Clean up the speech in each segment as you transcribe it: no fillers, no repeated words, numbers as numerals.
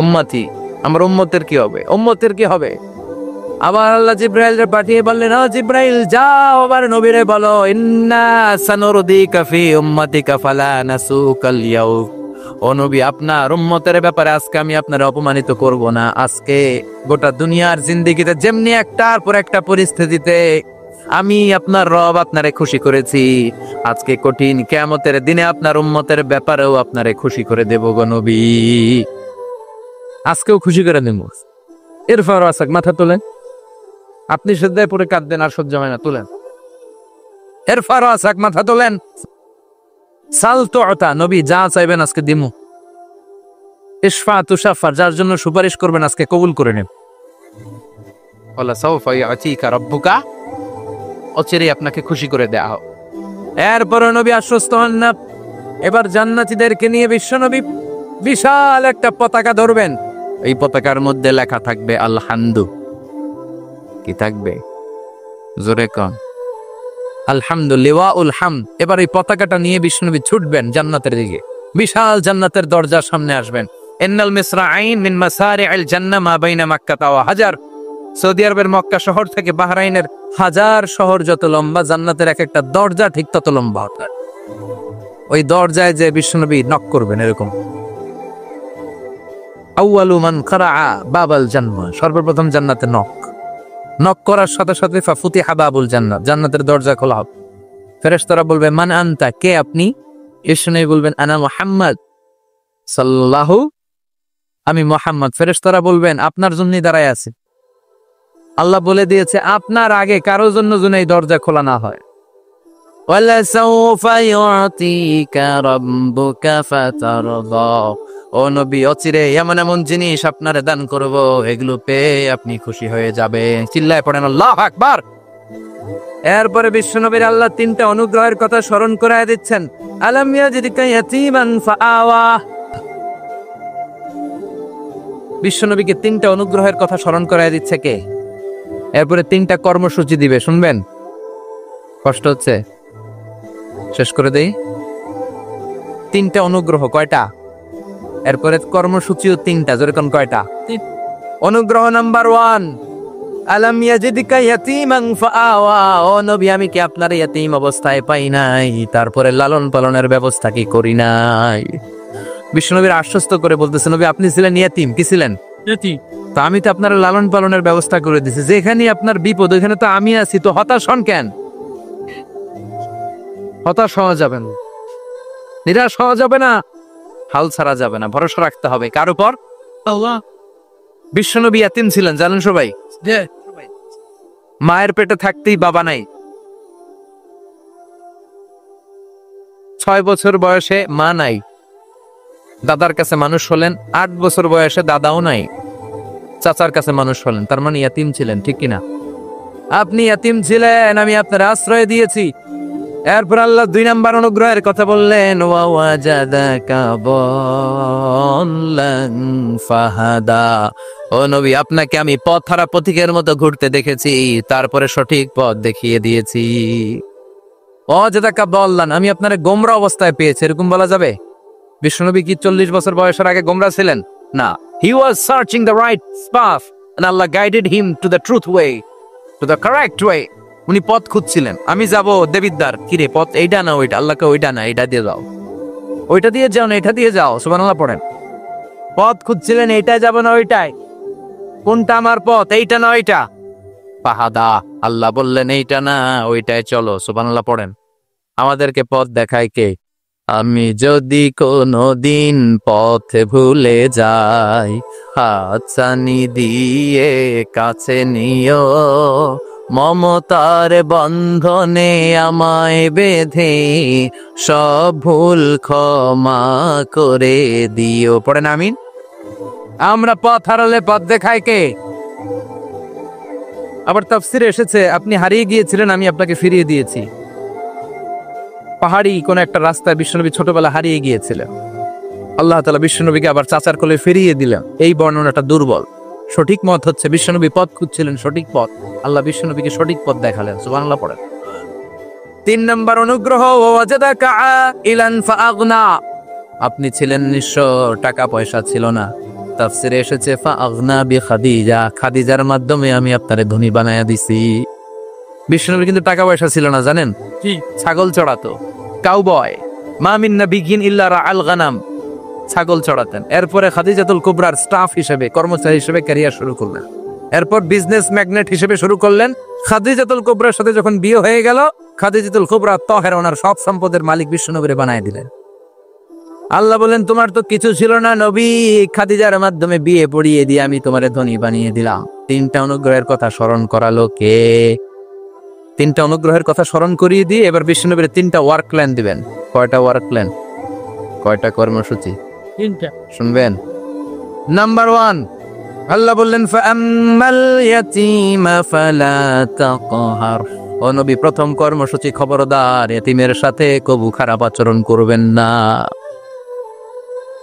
উম্মতি, আমার উম্মতের কি হবে, উম্মতের কি হবে? আবার আল্লাহ জিব্রাইলকে পাঠিয়ে বললেন, ও জিব্রাইল যাও আবার নবীরে বলো, ইন্না সানুরদিকা ফি উম্মাতিকা ফালা নাসুকাল ইয়াউম। ও নবী, আপনার উম্মতের ব্যাপারে আজকে আমি আপনার অপমানিত করব না। আজকে গোটা দুনিয়ার জিন্দেগিতে যেমনি একটার পর একটা পরিস্থিতিতে আমি আপনার রব আপনারে খুশি করেছি, আজকে কঠিন কিয়ামতের দিনে আপনার উম্মতের ব্যাপারেও আপনারে খুশি করে দেব গো নবী। আজকেও খুশি করে দেব। এরপর আসাক মাথা তোলেন, আপনি সেদ্ধায় পরে কাঁদবেন আর সহ্য হয় না, তোলেন। এরপর আসাক মাথা তোলেন। সাল তো অতা, নবী যা চাইবেন আজকে দিমু। ইশফা তুশাফার, যার জন্য সুপারিশ করবেন আজকে কবুল করে নেব। ওয়ালা সাউফা ইয়াতিকা রাব্বুকা, অচিরেই আপনাকে খুশি করে দেয়া হোক। এরপর নবী আশ্বস্ত হন না। এবার জান্নাতীদেরকে নিয়ে বিশ্বনবী বিশাল একটা পতাকা ধরবেন। এই পতাকার মধ্যে লেখা থাকবে আলহামদু। কি থাকবে? জোরে কন। আলহামদুলিল্লাহ হামদ। এবার এই পতাকাটা নিয়ে বিশ্বনবী ছুটবেন জান্নাতের দিকে। বিশাল জান্নাতের দরজার সামনে আসবেন। ইন্নাল মিসরাঈন মিন মাসারি'আল জান্নাহ মা বাইনা মাক্কা ওয়া হাজার। সৌদি আরবের মক্কা শহর থেকে বাহরাইনের হাজার শহর যত লম্বা, জান্নাতের এক একটা দরজা ঠিক তত লম্বা হতো। ওই দরজায় যে বিশ্বনবী নক করবেন এরকম। আউয়ালু মান কারাআ বাবাল জান্নাহ, সর্বপ্রথম জান্নাতে নক করার সাথে সাথে ফাফুতিহা বাবুল জান্নাত, জান্নাতের দরজা খোলা হবে। ফেরেশতারা বলবে মান আনতা, কে আপনি? বিশ্বনবী বলবেন আনা মুহাম্মদ সাল্লাল্লাহু, আমি মুহাম্মদ। ফেরেশতারা বলবেন আপনার জন্যই দাঁড়ায় আছে। আল্লাহ বলে দিয়েছে আপনার আগে কারো জন্য যেন এই দরজা খোলা না হয়। ওয়ালা সাউফা ইউতিকা রাব্বুকা ফাতারদা, ও নবী অচিরে এমন এমন জিনিস আপনারে দান করব, এগুলো পেয়ে আপনি খুশি হয়ে যাবেন। চিল্লায় পড়েন আল্লাহু আকবার। এরপরে বিশ্বনবীর আল্লাহ তিনটা অনুগ্রহের কথা স্মরণ করায় দিচ্ছেন। আলাম ইয়াজিদকা ইয়াতীমান ফাআওয়া, বিশ্বনবীকে তিনটা অনুগ্রহের কথা স্মরণ করায় দিচ্ছে কে? এরপরে তিনটা কর্মসূচি দিবে, শুনবেন? কষ্ট হচ্ছে? শেষ করে দেই। তিনটা অনুগ্রহ, কয়টা? এরপরে কর্মসূচিও তিনটা, যেরকম কয়টা? অনুগ্রহ নাম্বার 1, আলাম ইয়াজিদকা ইয়াতীমান ফাআওয়া, ও নবী আমি কি আপনার ইয়াতীম অবস্থায় পাই নাই, তারপরে লালন পালনের ব্যবস্থা কি করি নাই? বিশ্বনবীর আশ্বস্ত করে বলতেছে, নবী আপনি ছিলেন ইয়াতীম, কি ছিলেন? ইয়াতীম। তো আমি তো আপনার লালন পালনের ব্যবস্থা করে দিছি, যেখানে আপনার বিপদ ওইখানে তো আমি আছি, তো হতাশ হন কেন? হতাশ হওয়া যাবে না, নিরাশ হওয়া যাবে না, হাল ছাড়া যাবে না, ভরসা রাখতে হবে কার উপর? আল্লাহ। বিশ্বনবী ইয়াতীম ছিলেন জানেন সবাই? মায়ের পেটে থাকতেই বাবা নাই। 6 বছর বয়সে মা নাই, দাদার কাছে মানুষ হলেন। 8 বছর বয়সে দাদাও নাই, চাচার কাছে মানুষ হলেন। তার মানে ইয়াতীম ছিলেন, ঠিক কিনা? আপনি ইয়াতীম ছিলেন, আমি আপনার আশ্রয় দিয়েছি। এরপর আল্লাহ 2 নাম্বার অনুগ্রহের কথা বললেন, ওয়া ওয়াজাদাকা দাল্লান ফাহাদা, ও নবী আপনাকে আমি পথ হারা পথিকের মতো ঘুরতে দেখেছি, তারপরে সঠিক পথ দেখিয়ে দিয়েছি। ওয়াজাদাকা দাল্লান, আমি আপনারে গোমরা অবস্থায় পেয়েছি, এরকম বলা যাবে? বিশ্বনবী কি 40 বছর বয়সের আগে গোমরা ছিলেন? না, he was searching the right path and Allah guided him to the truth way, to the correct way. উনি পথ খুঁজছিলেন। আমি যাব দেবিদ্দার, কিরে পথ এইটা না ওইটা? আল্লাহকে ওইটা না এটা দিয়ে যাও, ওইটা দিয়ে যাও না এটা দিয়ে যাও, সুবহানাল্লাহ পড়েন। পথ খুঁজছিলেন, এইটাই যাব না ওইটাই? কোনটা আমার পথ, এইটা না ওইটা? ফাহাদা, আল্লাহ বললেন এইটা না ওইটাই চলো, সুবহানাল্লাহ পড়েন। আমাদেরকে পথ দেখায় কে? আমি যদি কোনদিন পথ ভুলে যাই, হাতছানি দিয়ে কাছে নিও, মমতার বন্ধনে আমায় বেঁধে সব ভুল ক্ষমা করে দিও। পড়েন আমিন। আমরা পথ হারালে পথ দেখায় কে? আবার তাফসিরে এসেছে আপনি হারিয়ে গিয়েছিলেন, আমি আপনাকে ফিরিয়ে দিয়েছি। পাহাড়ি কোন একটা রাস্তায় বিশ্বনবী ছোটবেলা হারিয়ে গিয়েছিলেন, আল্লাহ তাআলা বিশ্বনবীকে আবার চাচার কোলে ফিরিয়ে দিলেন। এই বর্ণনাটা দুর্বল। সঠিক মত হচ্ছে বিশ্বনবী পথ খুঁজছিলেন, সঠিক পথ, আল্লাহ বিশ্বনবীকে সঠিক পথ দেখালেন, সুবহানাল্লাহ পড়েন। 3 নম্বর অনুগ্রহ, ওয়াজাদাকা আইলান ফাআগনা, আপনি ছিলেন নিঃস্ব, টাকা পয়সা ছিল না, তাফসিরে এসেছে ফাআগনা বিখাদিজা, খাদিজার মাধ্যমে আমি আপনারে ধনী বানায়া দিছি। বিশ্বনবীর কিন্তু টাকা পয়সা ছিল না জানেন, কি ছাগল চড়াতো, কাউবয়। মা মিন নাবিয়্যিন ইল্লা রাআল গানাম, ছাগল চড়াতেন। এরপরে খাদিজাতুল কুবরার স্টাফ হিসেবে, কর্মচারী হিসেবে ক্যারিয়ার শুরু করলেন। এরপর বিজনেস ম্যাগনেট হিসেবে শুরু করলেন। খাদিজাতুল কুবরার সাথে যখন বিয়ে হয়ে গেল, খাদিজাতুল কুবরা তহের ওনার সব সম্পদের মালিক বিশ্বনবীরে বানায় দিলেন। আল্লাহ বলেন তোমার তো কিছু ছিল না নবী, খাদিজার মাধ্যমে বিয়ে পড়িয়ে দিয়ে আমি তোমারে ধনী বানিয়ে দিলাম। তিনটা অনুগ্রহের কথা স্মরণ করালো কে? তিনটা অনুগ্রহের কথা স্মরণ করিয়ে দিয়ে এবার বিশ্বনবীর তিনটা ওয়ার্ক প্ল্যান দিবেন। কয়টা ওয়ার্ক প্ল্যান, কয়টা কর্মসূচি? তিনটা। শুনবেন। নাম্বার 1, আল্লাহ বললেন ফাআম্মাল ইয়াতীমা ফালা তাকহার। ও নবী, প্রথম কর্মসূচি খবরদার, এতিমের সাথে কবু খারাপ আচরণ করবেন না।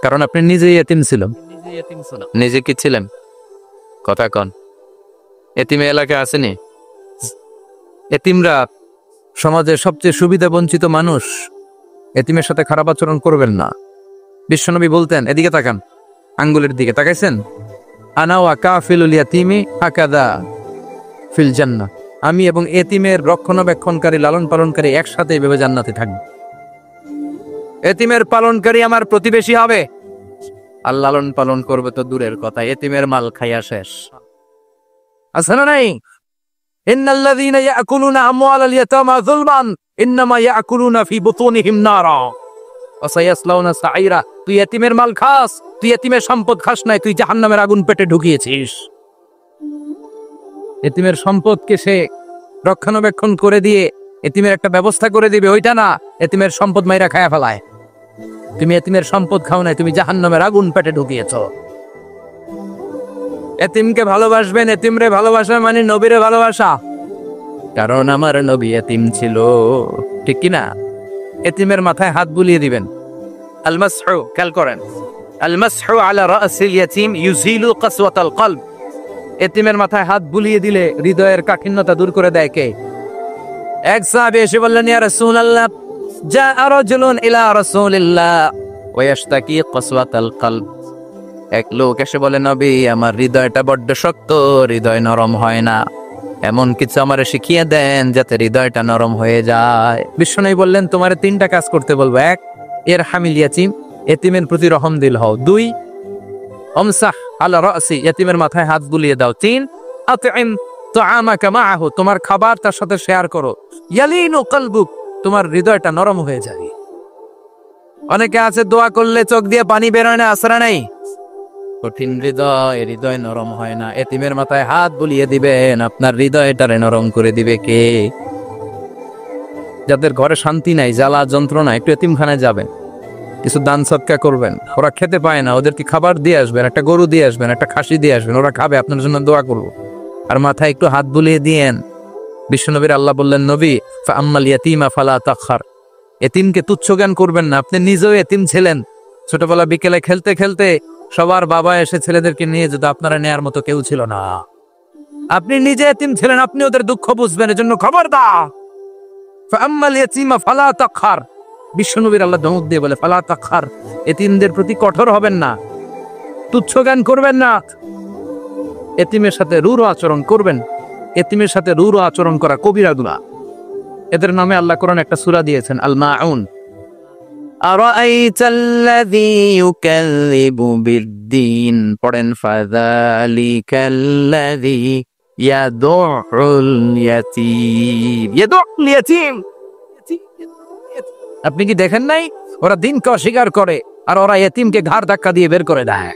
কারণ আপনি নিজেই এতিম ছিলেন। নিজে কি ছিলেন? কথা কন। এতিমে এলাকায় আসেনি? এতিমরা সমাজের সবচেয়ে সুবিধা বঞ্চিত মানুষ। এতিমের সাথে খারাপ আচরণ করবেন না। বিশ্বনবী বলতেন, এদিকে তাকান, আঙ্গুলের দিকে তাকাইছেন, আনা ওয়া কাফিলুল ইয়াতীমি হাকাদা ফিল জান্নাহ, আমি এবং এতিমের রক্ষণাবেক্ষণকারী, লালন পালনকারী একসাথে এভাবে জান্নাতে থাকব। এতিমের পালনকারী আমার প্রতিবেশী হবে, আর লালন পালন করবে তো দূরের কথা, এতিমের মাল খাইয়া শেষ। আছে না নাই? ইন্নাল্লাযীনা ইয়াকুলুনা আমওয়ালাল ইয়াতামা যুলমান ইন্নামা ইয়াকুলুনা ফি বুতুনিহিম নারা ওয়া সায়াসলাউনা সাঈরা। তুই এতিমের মাল খাস, তুই এতিমের সম্পদ খাস নাই, তুই জাহান্নামের আগুন পেটে ঢুকিয়েছিস। এতিমের সম্পদকে সে রক্ষণাবেক্ষণ করে দিয়ে এতিমের একটা ব্যবস্থা করে দিবে, ওইটা না, এতিমের সম্পদ মাইরা খায়া ফেলায়। তুমি এতিমের সম্পদ খাও নাই, তুমি জাহান্নামের আগুন পেটে ঢুকিয়েছ। এতিমকে ভালোবাসবেন, এতিমরে ভালোবাসা মানে নবীরে ভালোবাসা। কারণ আমার নবী এতিম ছিল, ঠিক কিনা? এতিমের মাথায় হাত বুলিয়ে দিবেন। আল মাসহু, খেয়াল করেন, আল মাসহু আলা রাসিল ইয়াতীম ইউজিলু কাসওয়াতাল কলব। এতিমের মাথায় হাত বুলিয়ে দিলে হৃদয়ের কাঠিন্যতা দূর করে দেয় কে? এক সাহাবী এসে বললেন, ইয়া রাসূলুল্লাহ, জাআ রাজুলুন ইলা রাসূলিল্লাহ ওয়া ইয়াশতাকি কাসওয়াতাল কলব। এক লোক এসে বলে, নবী, আমার হৃদয়টা বড্ড শক্ত, হৃদয় নরম হয় না, এমন কিছু আমারে শিখিয়ে দেন যাতে হৃদয়টা নরম হয়ে যায়। বিশ্বনবী বললেন, তোমারে 3টা কাজ করতে বলবো। 1, ইরহামিল ইয়াতীম, এতিমের প্রতি রহম দিল হও। 2, আমসাহ আলা রাসি, এতিমের মাথায় হাত বুলিয়ে দাও। 3, আতইম তুআমাকা মাআহু, তোমার খাবার তার সাথে শেয়ার করো। ইয়ালিনু কলবুক, তোমার হৃদয়টা নরম হয়ে যায়। অনেকে আছে দোয়া করলে চোখ দিয়ে পানি বের হয় না, আসরা নাই? কঠিন হৃদয়, হৃদয় নরম হয় না। এতিমের মাথায় হাত বুলিয়ে দিবেন, আপনার হৃদয়টারে নরম করে দিবে কে? যাদের ঘরে শান্তি নাই, জ্বালা যন্ত্রণা, একটু এতিমখানায় যাবেন, কিছু দান সদকা করবেন। ওরা খেতে পায় না, ওদেরকে খাবার দিয়ে আসবেন, একটা গরু দিয়ে আসবেন, একটা খাসি দিয়ে আসবেন, ওরা খাবে, আপনার জন্য দোয়া করবো। আর মাথায় একটু হাত বুলিয়ে দিয়েন। বিশ্বনবীর আল্লাহ বললেন, নবী, ফাআম্মাল ইয়াতীমা ফালা তাকহার, এতিমকে তুচ্ছ জ্ঞান করবেন না। আপনি নিজেও এতিম ছিলেন। ছোটবেলা বিকেলে খেলতে খেলতে সবার বাবা এসে ছেলেদেরকে নিয়ে যেত, আপনারা নেয়ার মতো কেউ ছিল না। আপনি নিজে এতিম ছিলেন, আপনি ওদের দুঃখ বুঝবেন, এজন্য খবরদার, ফাআম্মাল ইয়াতীমা ফালা তাকহার। বিশ্বনবীর আল্লাহ ধমক দিয়ে বলে, ফালা তাকহার, এতিমদের প্রতি কঠোর হবেন না, তুচ্ছ জ্ঞান করবেন না, এতিমের সাথে রূঢ় আচরণ করবেন। এতিমের সাথে রূঢ় আচরণ করা কবিরা গুনাহ। এদের নামে আল্লাহ কোরআন একটা সূরা দিয়েছেন, আল মাউন। আরাআইতাল্লাযী ইউকাযযিবু বিদ্দীন, পড়েন, ফাযালিকাল্লাযী ইয়াদুউল ইয়াতীম। ইয়াদুউল ইয়াতীম, আপনি কি দেখেন নাই? ওরা দিনকে অস্বীকার করে, আর ওরা এতিমকে ঘাড় ধাক্কা দিয়ে বের করে দেয়।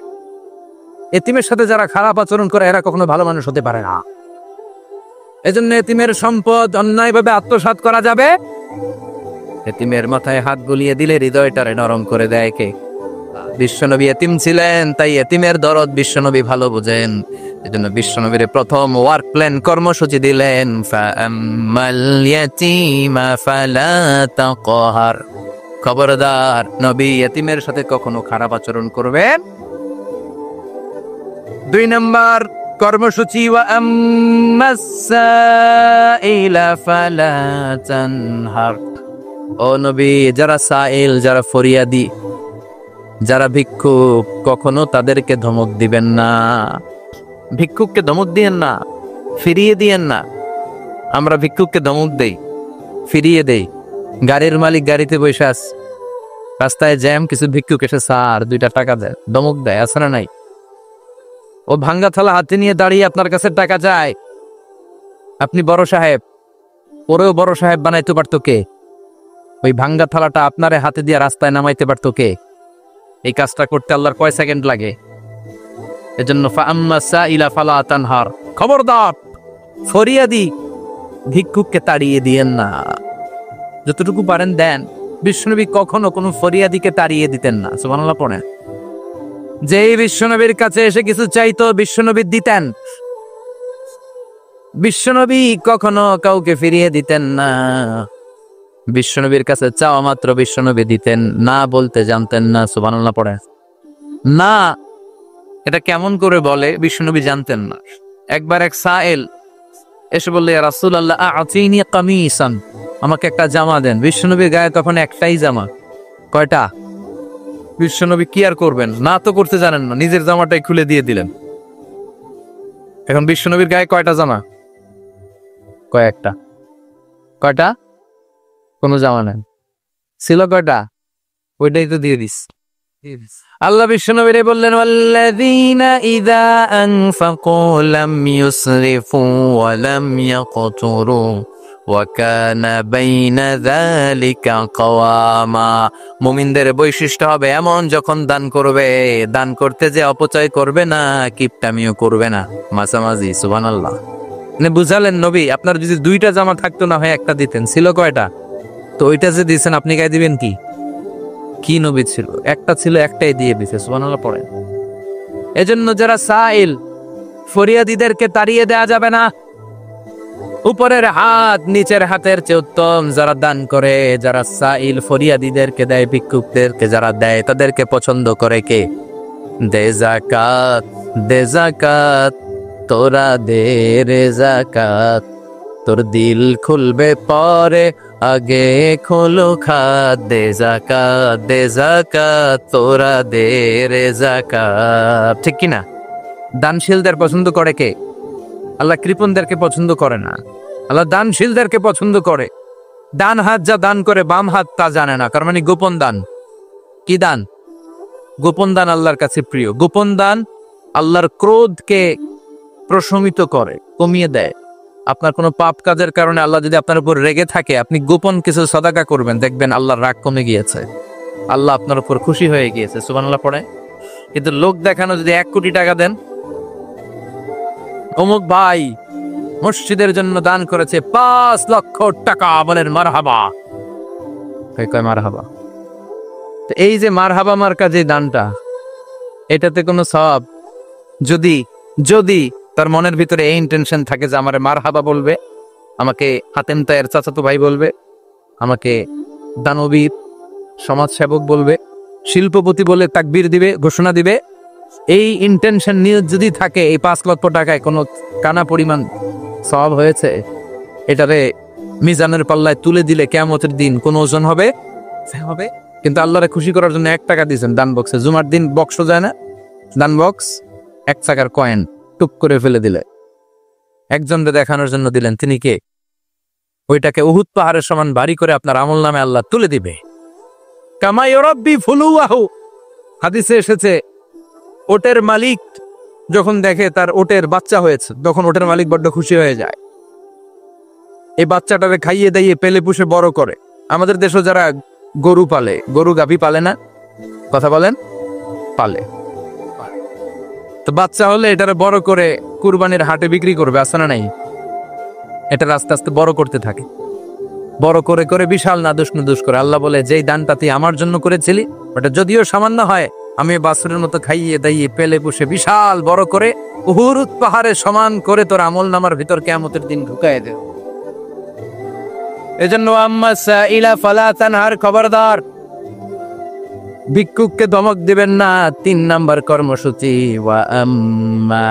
এতিমের সাথে যারা খারাপ আচরণ করে, এরা কখনো ভালো মানুষ হতে পারে না। এজন্য এতিমের সম্পদ অন্যায়ভাবে আত্মসাৎ করা যাবে। এতিমের মাথায় হাত বুলিয়ে দিলে হৃদয়টারে নরম করে দেয় কে? বিশ্বনবী এতিম ছিলেন, তাই এতিমের দরদ বিশ্বনবী ভালো বুঝেন। এজন্য বিশ্বনবীর প্রথম ওয়ার্ক প্ল্যান, কর্মসূচি দিলেন, ফাআম্মাল ইয়াতীমা ফালা তাকহার, খবরদার নবী এতিমের সাথে কখনো খারাপ আচরণ করবেন। 2 নম্বর কর্মসূচি, ওয়া আম্মাস সাইলা ফালা তানহার। ও নবী, যারা সাইল, যারা ফরিয়াদি, যারা ভিক্ষুক কখনো তাদেরকে ধমক দিবেন না। ভিক্ষুককে ধমক দিয়েন না, ফিরিয়ে দিয়েন না। আমরা ভিক্ষুককে ধমক দেই, ফিরিয়ে দেই। গাড়ির মালিক গাড়িতে বসে আছে, রাস্তায় জ্যাম, কিছু ভিক্ষুক এসে স্যার 2টা টাকা দেয়, ধমক দেয়, আছে না নাই? ও ভাঙ্গা থালা হাতে নিয়ে দাঁড়িয়ে আপনার কাছে টাকা চায়। আপনি বড় সাহেব, ওরেও বড় সাহেব বানাইতে পারতো কে? ওই ভাঙ্গা থালাটা আপনারে হাতে দিয়ে রাস্তায় নামাইতে পারতো কে? এই কাজটা করতে আল্লাহর কয় সেকেন্ড লাগে? এজন্য ফাআম্মা সাইলা ফালা তানহার, খবরদার ফরিয়াদি ভিক্ষুককে তাড়িয়ে দিয়েন না। যতটুকু পারেন দেন। বিশ্বনবী কখনো কোনো ফরিয়াদিকে তাড়িয়ে দিতেন না। সুবহানাল্লাহ পড়েন। যেই বিশ্বনবীর কাছে এসে কিছু চাইতো বিশ্বনবী দিতেন। বিশ্বনবী কখনো কাউকে ফিরিয়ে দিতেন না। বিশ্বনবীর কাছে চাওয়া মাত্র বিশ্বনবী দিতেন, না বলতে জানতেন না। সুবহানাল্লাহ পড়েন। না এটা কেমন করে বলে বিশ্বনবী জানতেন না। একবার এক সাইল এসে বললে, ইয়া রাসূলুল্লাহ আ'তিনি কামিসান, আমাকে একটা জামা দেন। বিশ্বনবীর গায়ে তখন একটাই জামা। কয়টা? বিশ্বনবী কি আর করবেন, না তো করতে জানেন না, নিজের জামাটাই খুলে দিয়ে দিলেন। এখন বিশ্বনবীর গায়ে কয়টা জামা? কয়েকটা। কয়টা? কোনো জামা নেন। ছিল কয়টা? ওইটাই তো দিয়ে দিস। আল্লাহ বিশ্বনবীরে বললেন, ওয়াল্লাযীনা ইযা আনফাকু লাম ইউসরিফু ওয়া লাম ইয়াকতুরু ওয়া কানা বাইনা যালিকা কাওয়ামা। মুমিনদের বৈশিষ্ট্য হবে এমন, যখন দান করবে, দান করতে যে অপচয় করবে না, কিপটামিও করবে না, মাঝামাঝি। সুবহানাল্লাহ। মানে বুঝালেন নবী, আপনার যদি 2টা জামা থাকতো না হয় একটা দিতেন। ছিল কয়টা? তো ওইটা যে দিয়েছেন আপনি গায়ে দিবেন কি? কি নবী ছিল? একটা ছিল, একটাই দিয়ে দিছে। সুবহানাল্লাহ পড়েন। এজন্য যারা সাইল, ফরিয়াদিদেরকে তাড়িয়ে দেয়া যাবে না। উপরের হাত নিচের হাতের চেয়ে উত্তম যারা দান করে, যারা সাইল ফরিয়াদিদেরকে দেয়, ভিক্ষুকদেরকে যারা দেয়, তাদেরকে পছন্দ করে কে? দে যাকাত, দে যাকাত, তোরা দে রে যাকাত, তোর দিল খুলবে পরে, আগে খোলো খাত। দে যাকাত, দে যাকাত, তোরা দে রে যাকাত। ঠিক কিনা? দানশীলদের পছন্দ করে কে? আল্লাহ কৃপণদেরকে পছন্দ করে না। আল্লাহ দানশীলদেরকে পছন্দ করে। ডান হাত যা দান করে বাম হাত তা জানে না, কার মানে গোপন দান। কি দান? গোপন দান আল্লাহর কাছে প্রিয়। গোপন দান আল্লাহর ক্রোধকে প্রশমিত করে, কমিয়ে দেয়। আপনার কোনো পাপ কাজের কারণে আল্লাহ যদি আপনার উপর রেগে থাকে, আপনি গোপন কিছু সাদাকা করবেন, দেখবেন আল্লাহর রাগ কমে গিয়েছে, আল্লাহ আপনার উপর খুশি হয়ে গিয়েছে। সুবহানাল্লাহ পড়ে। কিন্তু লোক দেখানো যদি 1 কোটি টাকা দেন, অমুক ভাই মসজিদের জন্য দান করেছে 5 লক্ষ টাকা, বলেন মারহাবা। কয় মারহাবা। তো এই যে মারহাবা মার্কা যে দানটা, এটাতে কোনো সওয়াব, যদি যদি তার মনের ভিতরে এই ইন্টেনশন থাকে যে আমারে মারহাবা বলবে, আমাকে হাতেম তায়ের চাচাতো ভাই বলবে, আমাকে দানবীর সমাজসেবক বলবে, শিল্পপতি বলে তাকবীর দিবে, ঘোষণা দিবে, এই ইন্টেনশন নিয়ে যদি থাকে, এই 5 লক্ষ টাকায় কোনো কানা পরিমাণ সওয়াব হয়েছে, এটারে মিজানের পাল্লায় তুলে দিলে কিয়ামতের দিন কোন ওজন হবে? হবে। কিন্তু আল্লাহরে খুশি করার জন্য 1 টাকা দিয়েছেন দান বক্সে। জুমার দিন বক্স যায় না, দান বক্স, 1 টাকার কয়েন টুক করে ফেলে দিলে, একজনকে দেখানোর জন্য দিলেন, তিনি কে? ওইটাকে উহুদ পাহাড়ের সমান ভারী করে আপনার আমল নামে আল্লাহ তুলে দিবে। কামা ইউরাব্বি ফুলুয়াহু, হাদিসে এসেছে, ওটের মালিক যখন দেখে তার ওটের বাচ্চা হয়েছে, তখন ওটের মালিক বড্ড খুশি হয়ে যায়। এই বাচ্চাটাকে খাইয়ে দাইয়ে পেলে পুষে বড় করে। আমাদের দেশে যারা গরু পালে, গরু গাভী পালে না, কথা বলেন, পালে, তো বাচ্চা হলে এটারে বড় করে কুরবানির হাটে বিক্রি করবে, আছে না নাই? এটা আস্তে আস্তে বড় করতে থাকে, বড় করে করে বিশাল নাদুস নুদুস করে। আল্লাহ বলে, যেই দানটা তুই আমার জন্য করেছিলি, ওটা যদিও সামান্য হয়, আমি বাছুরের মতো খাইয়ে দাইয়ে পেলে পুষে বিশাল বড় করে উহুদ পাহাড়ে সমান করে তোর আমল নামার ভিতর কিয়ামতের দিন ঢুকায় দেব। এজন্য আম্মা সাইলা ফালা তানহার, খবরদার ভিক্ষুককে ধমক দিবেন না। 3 নাম্বার কর্মসূচি, ওয়া আম্মা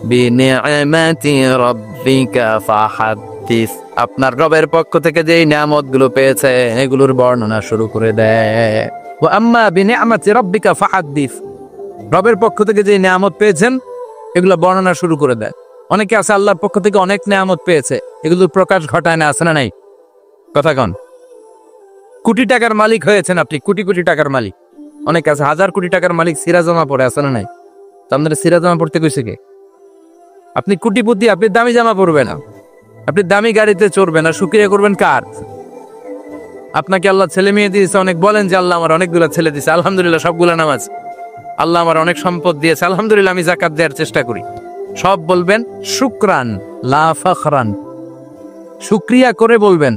বিনিআমাতি রাব্বিকা ফাহাদ্দিস। ফাহাদ্দিস, আপনার রবের পক্ষ থেকে যেই নিয়ামতগুলো পেয়েছে এগুলোর বর্ণনা শুরু করে দেয়। ওয়া আম্মা বিনিআমাতি রাব্বিকা ফাহাদ্দিস, রবের পক্ষ থেকে যে নিয়ামত পেয়েছেন এগুলো বর্ণনা শুরু করে দেয়। অনেকে আছে আল্লাহর পক্ষ থেকে অনেক নিয়ামত পেয়েছে, এগুলোর প্রকাশ ঘটায় না, আছে না নাই? কথা কন। কোটি টাকার মালিক হয়েছেন আপনি, কোটি কোটি টাকার মালিক। অনেক আছে হাজার কোটি টাকার মালিক, সিরা জামা পরে, আছে না নাই? তো আপনারা সিরা জামা পড়তে কইছে কে? আপনি কোটিপতি, আপনি দামি জামা পরবেন না, আপনি দামি গাড়িতে চড়বেন না, শুকরিয়া করবেন কার? আপনাকে আল্লাহ ছেলে মেয়ে দিয়েছে অনেক, বলেন যে আল্লাহ আমার অনেকগুলো ছেলে দিয়েছে, আলহামদুলিল্লাহ সবগুলা নামাজ। আল্লাহ আমার অনেক সম্পদ দিয়েছে, আলহামদুলিল্লাহ আমি যাকাত দেওয়ার চেষ্টা করি। সব বলবেন শুকরান লা ফখরান, শুকরিয়া করে বলবেন,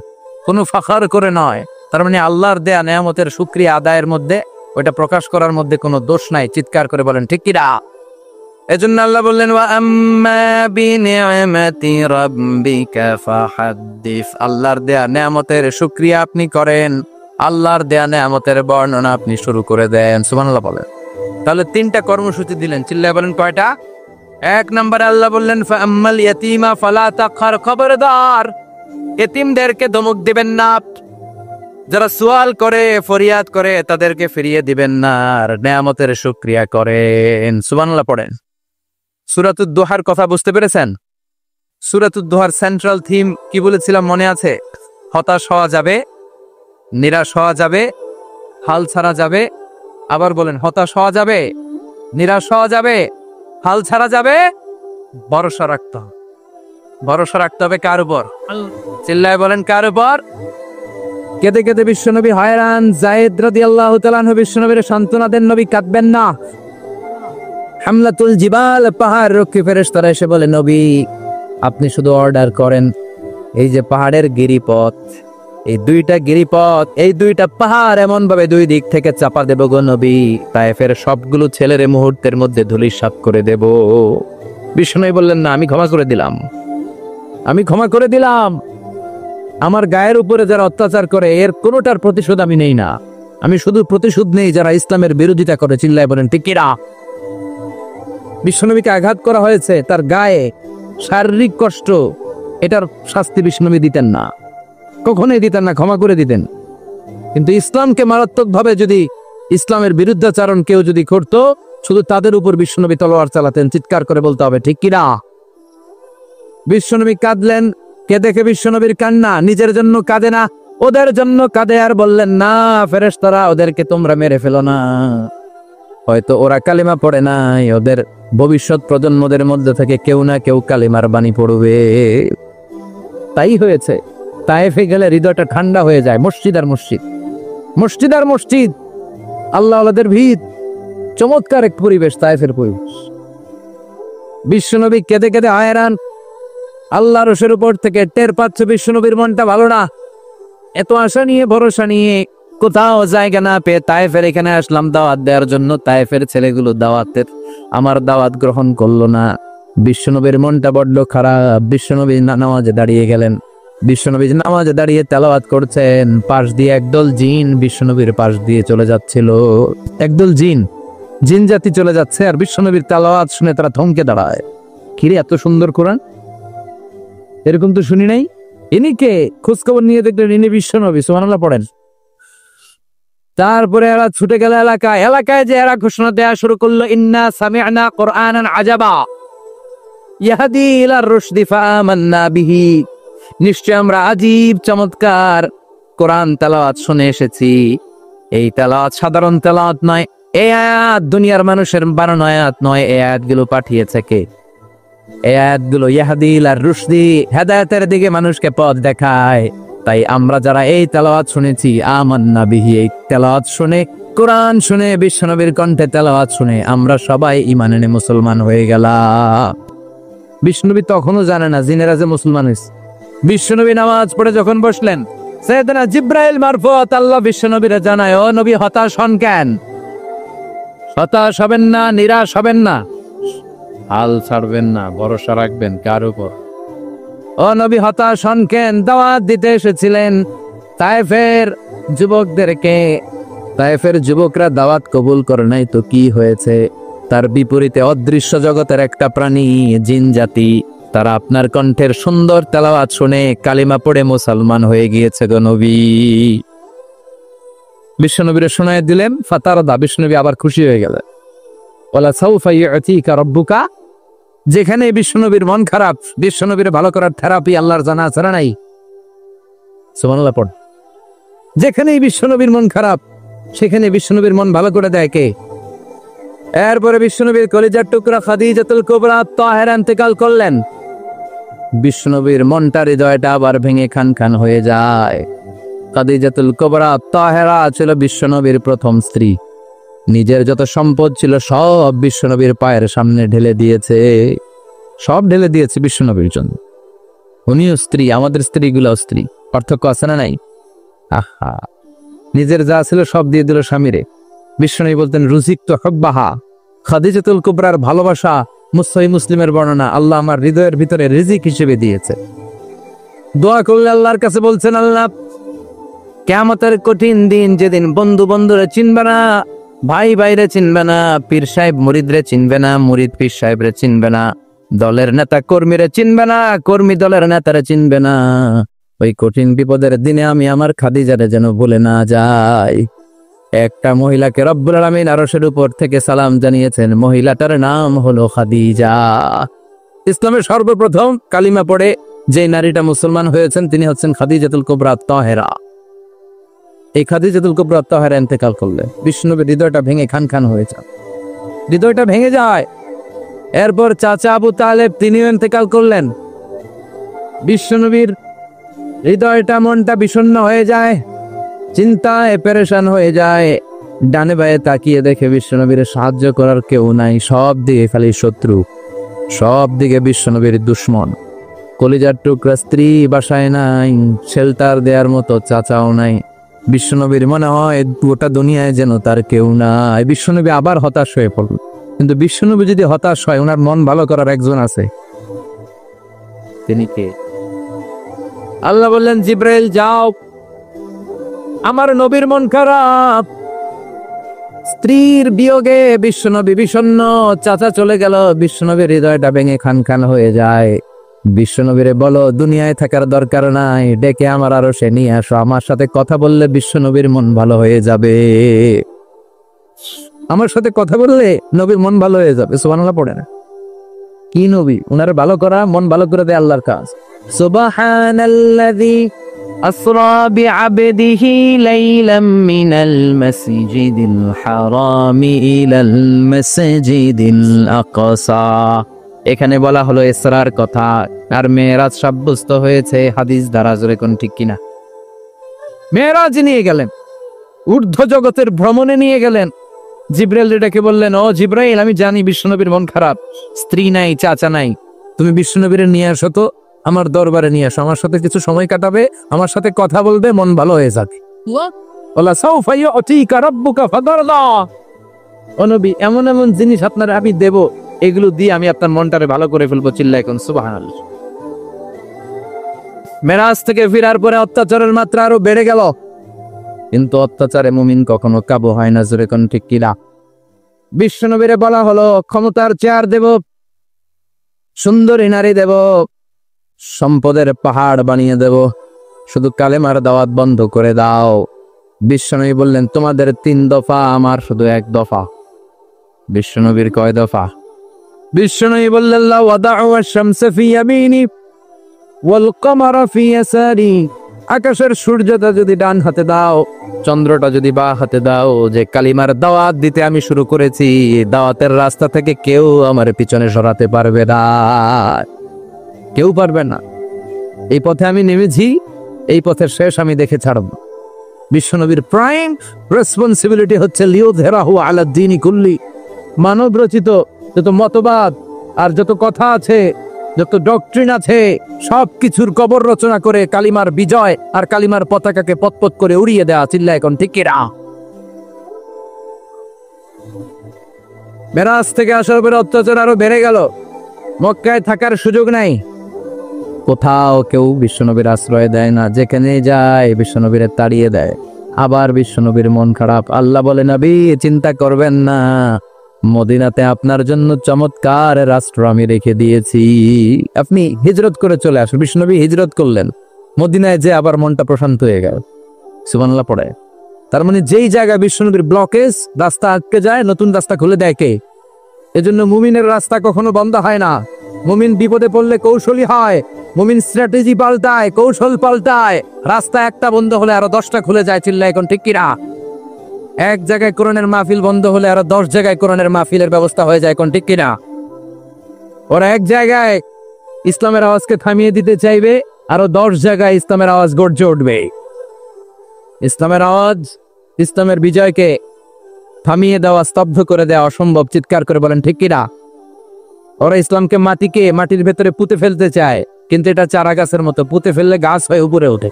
কোনো ফাখর করে নয়। তার মানে আল্লাহর দেয়া নেয়ামতের শুকরিয়া আদায়ের মধ্যে, ওইটা প্রকাশ করার মধ্যে কোনো দোষ নাই। চিৎকার করে বলেন ঠিক কিনা? এজন্য আল্লাহ বললেন ওয়া আম্মা বিনিআমাতি রাব্বিকা ফাহাদ্দিস, আল্লাহর দেয়া নেয়ামতের শুকরিয়া আপনি করেন, আল্লাহর দেয়া নেয়ামতের বর্ণনা আপনি শুরু করে দেন। সুবহানাল্লাহ বলেন। তাহলে তিনটা কর্মসূচি দিলেন, চিল্লায় বলেন কয়টা? এক নম্বরে আল্লাহ বললেন ফাআম্মাল ইয়াতীমা ফালা তাকহার, খবরদার এতিমদেরকে ধমক দিবেন না, যারা সুয়াল করে ফরিয়াদ করে তাদেরকে ফিরিয়ে দিবেন না, আর নেয়ামতের শুকরিয়া করেন। সুবহানাল্লাহ পড়েন। সূরাতুদ দুহার কথা বুঝতে পেরেছেন? সূরাতুদ দুহার সেন্ট্রাল থিম কি বলেছিলাম মনে আছে? হতাশ হওয়া যাবে, নিরাশ হওয়া যাবে, হাল ছাড়া যাবে। আবার বলেন, হতাশ হওয়া যাবে, নিরাশ হওয়া যাবে, হাল ছাড়া যাবে, ভরসা রাখতে হবে। ভরসা রাখতে হবে কার উপর? চিল্লায় বলেন কার উপর? কেঁদে কেঁদে বিশ্বনবী হয়রান। যায়েদ রাদিয়াল্লাহু তাআলা আনহু বিশ্বনবীর সান্ত্বনা দেন, নবী কাঁদবেন না। হামলাতুল জিবাল, পাহাড় রক্ষী ফেরেশতারা এসে বলে নবী আপনি শুধু অর্ডার করেন, এই যে পাহাড়ের গিরিপথ, এই দুইটা গিরিপথ, এই দুইটা পাহাড় এমন ভাবে দুই দিক থেকে চাপা দেব গো নবী, তায়েফের সবগুলো ছেলের মুহূর্তের মধ্যে ধূলিসাৎ করে দেব। বিষ্ণু বললেন না, আমি ক্ষমা করে দিলাম, আমি ক্ষমা করে দিলাম। আমার গায়ের উপরে যারা অত্যাচার করে এর কোনোটার প্রতিশোধ আমি নেই না, আমি শুধু প্রতিশোধ নেই যারা ইসলামের বিরোধিতা করে। চিল্লায় বলেন ঠিক কিনা? বিশ্বনবীকে আঘাত করা হয়েছে, তার গায়ে শারীরিক কষ্ট, এটার শাস্তি বিশ্বনবী দিতেন না, কখনোই দিতেন না, ক্ষমা করে দিতেন। কিন্তু ইসলামকে মারাত্মকভাবে যদি ইসলামের বিরুদ্ধাচরণ কেউ যদি করত, শুধু তাদের উপর বিশ্বনবী তলোয়ার চালাতেন। চিৎকার করে বলতে হবে ঠিক কিনা? বিশ্বনবী কাঁদলেন। কে দেখে বিশ্বনবীর কান্না? নিজের জন্য কাঁদে না, ওদের জন্য কাঁদে। আর বললেন না ফেরেশতারা ওদেরকে তোমরা মেরে ফেলো না, হয়তো ওরা কালিমা পড়ে নাই, ওদের ভবিষ্যৎ প্রজন্মদের মধ্যে থেকে কেউ না কেউ কালিমার বাণী পড়বে। তাই হয়েছে। তায়েফে গেলে হৃদয়টা ঠান্ডা হয়ে যায়। মসজিদ আর মসজিদ, মসজিদ আর মসজিদ, আল্লাহ আল্লাহদের ভিত, চমৎকার এক পরিবেশ তায়েফের পরিবেশ। বিশ্বনবী কেঁদে কেঁদে হয়রান। আল্লাহ রসের উপর থেকে টের পাচ্ছে বিশ্বনবীর মনটা ভালো না। এত আশা নিয়ে ভরসা নিয়ে কোথাও জায়গা না পেয়ে তায়েফের এখানে আসলাম দাওয়াত দেওয়ার জন্য। তায়েফের ছেলেগুলো দাওয়াতের আমার দাওয়াত গ্রহণ করলো না। বিশ্বনবীর মনটা বড্ড খারাপ। বিশ্বনবী নামাজে দাঁড়িয়ে গেলেন। বিশ্বনবী নামাজে দাঁড়িয়ে তেলাওয়াত করছেন, পাশ দিয়ে একদল জিন বিশ্বনবীর পাশ দিয়ে চলে যাচ্ছিল। একদল জিন, জিন জাতি চলে যাচ্ছে, আর বিশ্বনবীর তেলাওয়াত শুনে তারা থমকে দাঁড়ায়। কিরে এত সুন্দর কোরআন, এরকম তো শুনি নাই। ইনি কে? খোঁজখবর নিয়ে দেখলেন ইনি বিশ্বনবী। সুবহানাল্লাহ পড়েন। তারপরে এরা ছুটে গেল এলাকায়। এলাকায় যে এরা ঘোষণা দেয়া শুরু করলো, ইন্না সামি'না কুরআনান আজাবা ইয়াহদি ইলার রুশদি ফাআমান্না বিহি, নিশ্চয় আমরা আজীব চমৎকার কোরআন তেলাওয়াত শুনে এসেছি। এই তেলাওয়াত সাধারণ তেলাওয়াত নয়, এই আয়াত দুনিয়ার মানুষের বানানো আয়াত নয়। এই আয়াতগুলো পাঠিয়েছে কে? এই আয়াতগুলো ইয়াহদি ইলার রুশদি, হেদায়েতের দিকে মানুষকে পথ দেখায়। তাই আমরা যারা এই তেলাওয়াত শুনেছি, আমান্না বিহি, এই তেলাওয়াত শুনে, কোরআন শুনে, বিশ্বনবীর কণ্ঠে তেলাওয়াত শুনে আমরা সবাই ঈমান এনে মুসলমান হয়ে গেলাম। বিশ্বনবী তখনও জানে না জিনেরা যে মুসলমান হয়েছে। বিশ্বনবী নামাজ পড়ে যখন বসলেন, সাইয়েদনা জিব্রাইল মারফত আল্লাহ বিশ্বনবীরে জানায়, ও নবী হতাশ হন কেন? হতাশ হবেন না, নিরাশ হবেন না, হাল ছাড়বেন না, ভরসা রাখবেন কার উপর? ও নবী হতাশ হন কেন? দাওয়াত দিতে এসেছিলেন তায়েফের যুবকদেরকে। তায়েফের যুবকরা দাওয়াত কবুল করে নাই তো কি হয়েছে? তার বিপরীতে অদৃশ্য জগতের একটা প্রাণী, জিন জাতি, তারা আপনার কণ্ঠের সুন্দর তেলাওয়াত শুনে কালিমা পড়ে মুসলমান হয়ে গিয়েছে গো নবী। বিশ্বনবীরে শোনায় দিলেন, ফাতারদা, বিশ্বনবী আবার খুশি হয়ে গেলেন। ওয়ালা সাউফা ইউতিকা রাব্বুকা, যেখানে বিশ্বনবীর মন খারাপ, বিশ্বনবীর ভালো করার থেরাপি আল্লাহর জানা আছে না নাই? সুবহানাল্লাহ পড়। যেখানেই বিশ্বনবীর মন খারাপ, সেখানে বিশ্বনবীর মন ভালো করে দেয় কে? এরপরে বিশ্বনবীর কলিজার টুকরা খাদিজাতুল কুবরা তাহেরা ইন্তেকাল করলেন। বিশ্বনবীর মনটা, হৃদয়টা আবার ভেঙে খান খান হয়ে যায়। খাদিজাতুল কুবরা তাহেরা ছিল বিশ্বনবীর প্রথম স্ত্রী। নিজের যত সম্পদ ছিল সব বিশ্বনবীর পায়ের সামনে ঢেলে দিয়েছে, সব ঢেলে দিয়েছে বিশ্বনবীর জন্য। উনিও স্ত্রী, আমাদের স্ত্রীগুলো স্ত্রী, পার্থক্য আছে না নাই? আহা, নিজের যা ছিল সব দিয়ে দিল স্বামীরে। বিশ্বনবী বলতেন রুজিক তো হব্বাহা, খাদিজাতুল কুবরার ভালোবাসা সহিহ মুসলিমের বর্ণনা, আল্লাহ আমার হৃদয়ের ভিতরে রিজিক হিসেবে দিয়েছে। দোয়া করলে আল্লাহর কাছে বলছেন, আল্লাহ কিয়ামতের কঠিন দিন, যেদিন বন্ধু বন্ধুরে চিনবে না, ভাই ভাইরে চিনবে না, পীর সাহেব মুরিদরে চিনবে না, মুরিদ পীর সাহেবরে চিনবে না, দলের নেতা কর্মীরে চিনবে না, কর্মী দলের নেতারে চিনবে না, ওই কঠিন বিপদের দিনে আমি আমার খাদিজারে যেন ভুলে না যাই। একটা মহিলাকে রব্বুল আলামিন আরশের উপর থেকে সালাম জানিয়েছেন, মহিলাটার নাম হলো খাদিজা। ইসলামের সর্বপ্রথম কালিমা পড়ে যে নারীটা মুসলমান হয়েছেন তিনি হচ্ছেন খাদিজাতুল কুবরা তাহেরা। এই খাদিজাতুল কুবরা তাহেরা ইন্তেকাল করলেন। বিশ্বনবীর হৃদয়টা ভেঙে খান খান হয়ে যায়, হৃদয়টা ভেঙে যায়। এরপর চাচা আবু তালেব তিনিও ইন্তেকাল করলেন। বিশ্বনবীর হৃদয়টা, মনটা বিষণ্ণ হয়ে যায়, চিন্তায় পেরেশান হয়ে যায়। ডানে বায়ে তাকিয়ে দেখে বিশ্বনবীর সাহায্য করার কেউ নাই, সব দিকে খালি শত্রু, সব দিকে বিশ্বনবীর দুশ্মন। কলিজার টুকরা স্ত্রী বাসায় নাই, শেল্টার দেওয়ার মতো চাচাও নাই। বিশ্বনবীর মনে হয় গোটা দুনিয়ায় যেন তার কেউ নাই। বিশ্বনবী আবার হতাশ হয়ে পড়ল। কিন্তু বিশ্বনবী যদি হতাশ হয়, ওনার মন ভালো করার একজন আছে। তিনি কে? আল্লাহ বললেন, জিব্রাইল যাও, আমার নবীর মন খারাপ, স্ত্রীর বিয়োগে বিশ্বনবী বিষণ্ণ, চাচা চলে গেল, বিশ্বনবীর হৃদয়টা ভেঙে খান খান হয়ে যায়। বিশ্বনবীরে বলো দুনিয়ায় থাকার দরকার নাই, ডেকে আমার আরশে নিয়ে আসো, আমার সাথে কথা বললে বিশ্বনবীর মন ভালো হয়ে যাবে। আমার সাথে কথা বললে নবীর মন ভালো হয়ে যাবে। সুবহানাল্লাহ পড়ে না? কি নবী, উনারে ভালো করা, মন ভালো করে দেয় আল্লাহর কাজ। সুবহানাল্লাযী আসরা বিআবদিহি লাইলাম মিনাল মাসজিদিল হারামি ইলাল মাসজিদিল আকসা। এখানে বলা হলো ইসরার কথা, আর মেরাজ সাব্যস্ত হয়েছে হাদিস দ্বারা। জোরে কোন ঠিক কিনা? মেরাজ নিয়ে গেলেন, ঊর্ধ্ব জগতের ভ্রমণে নিয়ে গেলেন। জিব্রাইল এটাকে বললেন, ও জিব্রাইল, আমি জানি বিশ্বনবীর মন খারাপ, স্ত্রী নাই, চাচা নাই, তুমি বিশ্বনবীর নিয়ে আসো তো, আমার দরবারে নিয়ে আসো, আমার সাথে কিছু সময় কাটাবে, আমার সাথে কথা বলবে, মন ভালো হয়ে যাবে। ওয়ালা সাউফা ইউতিকা রাব্বুকা ফাতারদা। ও নবী, এমন এমন জিনিস আপনার আমি দেব, এগুলো দিয়ে আমি আপনার মনটারে ভালো করে ফেলবো। চিল্লায় কোন সুবহানাল্লাহ। মেরাজ থেকে ফিরার পরে অত্যাচারের মাত্রা আরো বেড়ে গেল, কিন্তু অত্যাচারে মুমিন কখনো কাবু হয় না। জোরে কোন ঠিক কিনা? বিশ্বনবীরে বলা হলো, ক্ষমতার চেয়ার দেব, সুন্দরী নারী দেব, সম্পদের পাহাড় বানিয়ে দেব, শুধু কালেমার দাওয়াত বন্ধ করে দাও। বিশ্বনবী বললেন, তোমাদের 3 দফা, আমার শুধু 1 দফা। বিশ্বনবীর কয় দফা? বিশ্বনবী বললেন, লা ওয়াদাউ আশ-শামসা ফি ইয়ামিনি ওয়াল কমারা ফি ইয়াসারি। আকাশের সূর্যটা যদি ডান হাতে দাও, চন্দ্রটা যদি বাঁ হাতে দাও, যে কালিমার দাওয়াত দিতে আমি শুরু করেছি, দাওয়াতের রাস্তা থেকে কেউ আমার পিছনে সরাতে পারবে না, কেউ পারবে না। এই পথে আমি নেমেছি, এই পথের শেষ আমি দেখে ছাড়ব। বিশ্বনবীর প্রাইম রেসপন্সিবিলিটি হচ্ছে লিউযহিরাহু আলা দ্বীনি কুল্লি। মানব রচিত যত মতবাদ আর যত কথা আছে, যত ডক্ট্রিন আছে, সবকিছুর কবর রচনা করে কালিমার বিজয় আর কালিমার পতাকাকে পতপত করে উড়িয়ে দেয়া। চিল্লা এখন ঠিক কিনা? মেরাজ থেকে আসার পরে অত্যাচার আরো বেড়ে গেল, মক্কায় থাকার সুযোগ নাই, কোথাও কেউ বিশ্বনবীর আশ্রয় দেয় না, যেখানে যায় বিশ্বনবীরে তাড়িয়ে দেয়। আবার বিশ্বনবীর মন খারাপ। আল্লাহ বলে, নবী চিন্তা করবেন না, মদিনাতে আপনার জন্য চমৎকার রাষ্ট্র আমি রেখে দিয়েছি, আপনি হিজরত করে চলে আসুন। বিষ্ণুনবী হিজরত করলেন, মদিনায় যে আবার মনটা প্রশান্ত হয়ে গেল। সুবহানাল্লাহ পড়ে। তার মানে যেই জায়গায় বিষ্ণুনবীর ব্লকেজ, রাস্তা আটকে যায়, নতুন রাস্তা খুলে দেয় কে? এজন্য মুমিনের রাস্তা কখনো বন্ধ হয় না। মুমিন বিপদে পড়লে কৌশলী হয়, মুমিন স্ট্র্যাটেজি পাল্টায়, কৌশল পাল্টায়। রাস্তা একটা বন্ধ হলে আরো 10টা খুলে যায়। চিল্লা এখন ঠিক কিনা? এক জায়গায় কোরআনের মাহফিল বন্ধ হলে আরো 10 জায়গায় কোরআনের মাহফিলের ব্যবস্থা হয়ে যায়। কোন ঠিক কিনা? ওরা এক জায়গায় ইসলামের আওয়াজকে থামিয়ে দিতে চাইবে, আরো 10 জায়গায় ইসলামের আওয়াজ গর্জে উঠবে। ইসলামের আওয়াজ, ইসলামের বিজয়কে থামিয়ে দেওয়া, স্তব্ধ করে দেওয়া অসম্ভব। চিৎকার করে বলেন ঠিক কিনা? ওরা ইসলামকে মাটির ভেতরে পুঁতে ফেলতে চায়, কিন্তু এটা চারা গাছের মতো, পুঁতে ফেললে গাছ হয়ে উপরে ওঠে,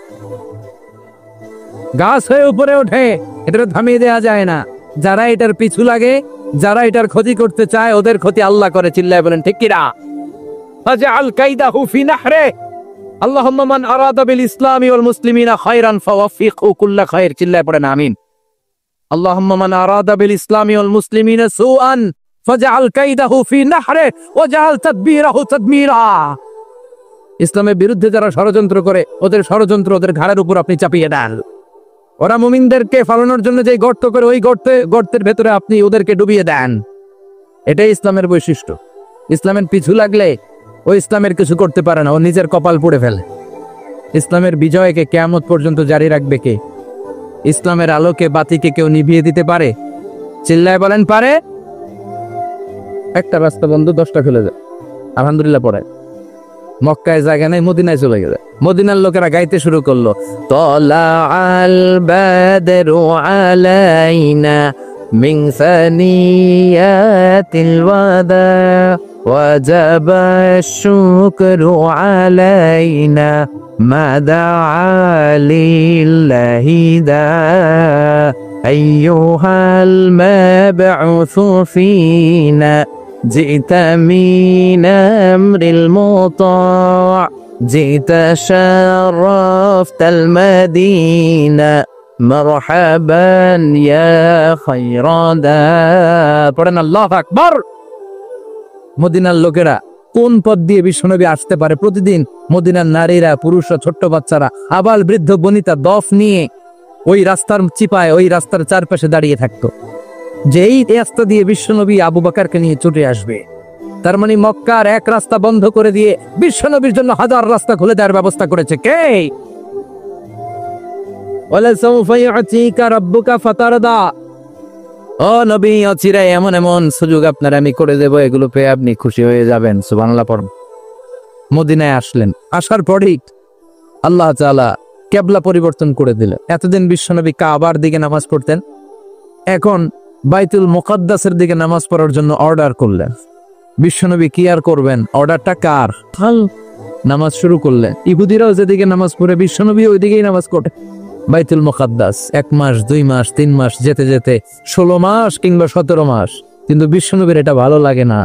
গাছ হয়ে উপরে ওঠে। এটা থামিয়ে দেওয়া যায় না। যারা এটার পিছু লাগে, যারা এটার ক্ষতি করতে চায়, ওদের ক্ষতি আল্লাহ করে। চিল্লায় বলেন ঠিক কিনা? ফাজআল কাইদাহু ফি নাহরে। আল্লাহুম্মা মান আরাদা বিল ইসলামি ওয়াল মুসলিমিনা খায়রান ফাওয়াফিকহু কুল্লা খায়র। চিল্লায় পড়েন আমিন। আল্লাহুম্মা মান আরাদা বিল ইসলামি ওয়াল মুসলিমিনা সুআন ফাজআল কাইদাহু ফি নাহরে ওয়াজআল তাদবীরাহু তাদমীরা। ইসলামের বিরুদ্ধে যারা ষড়যন্ত্র করে, ওদের ষড়যন্ত্র ওদের ঘাড়ের উপর আপনি চাপিয়ে দেন। ওরা মুমিনদেরকে ফালানোর জন্য যে গর্ত করে, ওই গর্তের ভেতরে আপনি ওদেরকে ডুবিয়ে দেন। এটাই ইসলামের বৈশিষ্ট্য। ইসলামের পিছু লাগলে ও ইসলামের কিছু করতে পারে না, ও নিজের কপাল পুড়ে ফেলে। ইসলামের বিজয়কে কিয়ামত পর্যন্ত জারি রাখবে কে? ইসলামের আলোকে বাতিকে কেউ নিভিয়ে দিতে পারে? চিল্লায় বলেন পারে? একটা রাস্তা বন্ধ, 10টা খুলে যায়। আলহামদুলিল্লাহ পড়ে। মক্কায় জায়গা নাই, মদিনায় চলে গেছে। মদিনার লোকেরা গাইতে শুরু করলো, তলা আল বাদরু আলাইনা মিন সানিয়াতিল ওয়াদা ওয়াজাবা শুকরু আলাইনা মাদা লিল্লাহি দা আইয়ুহাল মাবউসু ফিনা جئت من أمر المطاع جئت شرفت المدينة مرحبا يا خير دا পড়েন আল্লাহু আকবার। মদিনার লোকেরা কোন পথ দিয়ে বিশ্বনবী আসতে পারে? প্রতিদিন মদিনার নারীরা, পুরুষরা, ছোট্ট বাচ্চারা, আবাল বৃদ্ধ বনিতা দফ নিয়ে ওই রাস্তার চিপায়, ওই রাস্তার চারপাশে দাঁড়িয়ে থাকতো, যে এই রাস্তা দিয়ে বিশ্বনবী আবু বকরকে নিয়ে ছুটে আসবে। তার মানে মক্কার এক রাস্তা বন্ধ করে দিয়ে বিশ্বনবীর জন্য হাজার রাস্তা খুলে দেওয়ার ব্যবস্থা করেছে কে? ওয়ালা সাউফা ইউতিকা রাব্বুকা ফাতারদা। ও নবী, অচিরে এমন এমন সুযোগ আপনার আমি করে দেব, এগুলো পেয়ে আপনি খুশি হয়ে যাবেন। সুবহানাল্লাহ পড়ুন। মদিনায় আসলেন, আসার পরেই আল্লাহ তাআলা কিবলা পরিবর্তন করে দিলেন। এতদিন বিশ্বনবী কাবার দিকে নামাজ পড়তেন, এখন বাইতুল মুকাদ্দাসের দিকে নামাজ পড়ার জন্য অর্ডার করলেন। বিশ্বনবী কি আর করবেন? অর্ডারটা কার? নামাজ শুরু করলেন। ইহুদিরাও যেদিকে নামাজ পড়ে, বিশ্বনবী ওইদিকেই নামাজ পড়ে। বাইতুল মুকাদ্দাস 1 মাস, 2 মাস, 3 মাস, যেতে যেতে 16 মাস কিংবা 17 মাস। কিন্তু বিশ্বনবীর এটা ভালো লাগে না।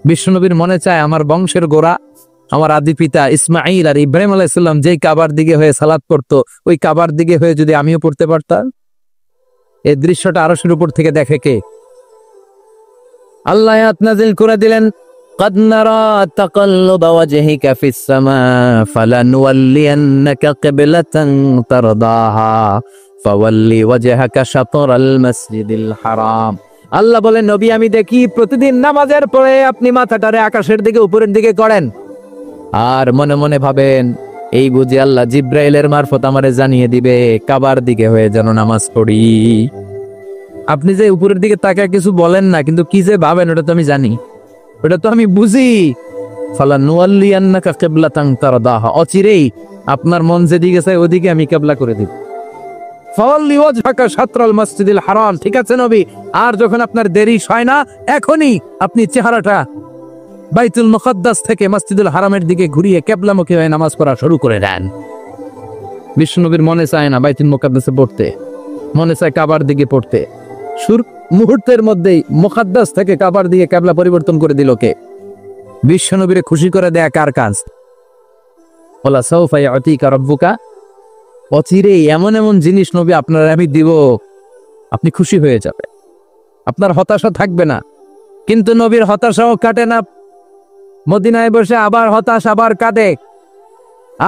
বিশ্বনবীর মনে চায় আমার বংশের গোড়া, আমার আদি পিতা ইসমাইল আর ইব্রাহিম আলাইহিস সালাম যেই কাবার দিকে হয়ে সালাত পড়তো, ওই কাবার দিকে হয়ে যদি আমিও পড়তে পারতাম। এই দৃশ্যটা আরশের উপর থেকে দেখে কে? আল্লাহ আয়াত নাযিল করে দিলেন, قد نرى تقلب وجهك في السماء فلنولينك قبلة ترضاها فولي وجهك شطر المسجد الحرام। আল্লাহ বলেন, নবী আমি দেখি প্রতিদিন নামাজের পরে আপনি মাথাটারে আকাশের দিকে, উপরের দিকে করেন, আর মনে মনে ভাবেন এই বুঝি আল্লাহ জিব্রাইলের মারফত আমারে জানিয়ে দিবে কাবার দিকে হয়ে যেন নামাজ পড়ি। আপনি যে উপরের দিকে তাকায় কিছু বলেন না, কিন্তু কি যে ভাবেন ওটা তো আমি জানি, ওটা তো আমি বুঝি। ফালানুওয়াল্লিয়ান্নাকা কিবলাতান তারদাহা, অচিরেই আপনার মন যেদিকে চায় ওদিকে আমি কিবলা করে দিব। ফাওয়াল্লি ওয়াজহাকা শাতরাল মসজিদিল হারাম। ঠিক আছে নবী, আর যখন আপনার দেরি হয় না, এখনই আপনি চেহারাটা বাইতুল মুকাদ্দাস থেকে মসজিদুল হারামের দিকে ঘুরিয়ে কিবলামুখী হয়ে নামাজ পড়া শুরু করে দেন। বিশ্বনবীর মনে চায় না বাইতুল মুকাদ্দাসে পড়তে, মনে চায় কাবার দিকে পড়তে। মুহূর্তের মধ্যেই মুকাদ্দাস থেকে কাবার দিকে কিবলা পরিবর্তন করে দিল কে? বিশ্বনবীরে খুশি করে দেয়া কার কাজ? ওয়ালা সাউফা ইউতিকা রাব্বুকা। অচিরেই এমন এমন জিনিস নবী আপনার আমি দিব, আপনি খুশি হয়ে যাবে, আপনার হতাশা থাকবে না। কিন্তু নবীর হতাশাও কাটে না। মদিনায় বসে আবার হতাশ, আবার কাঁদে,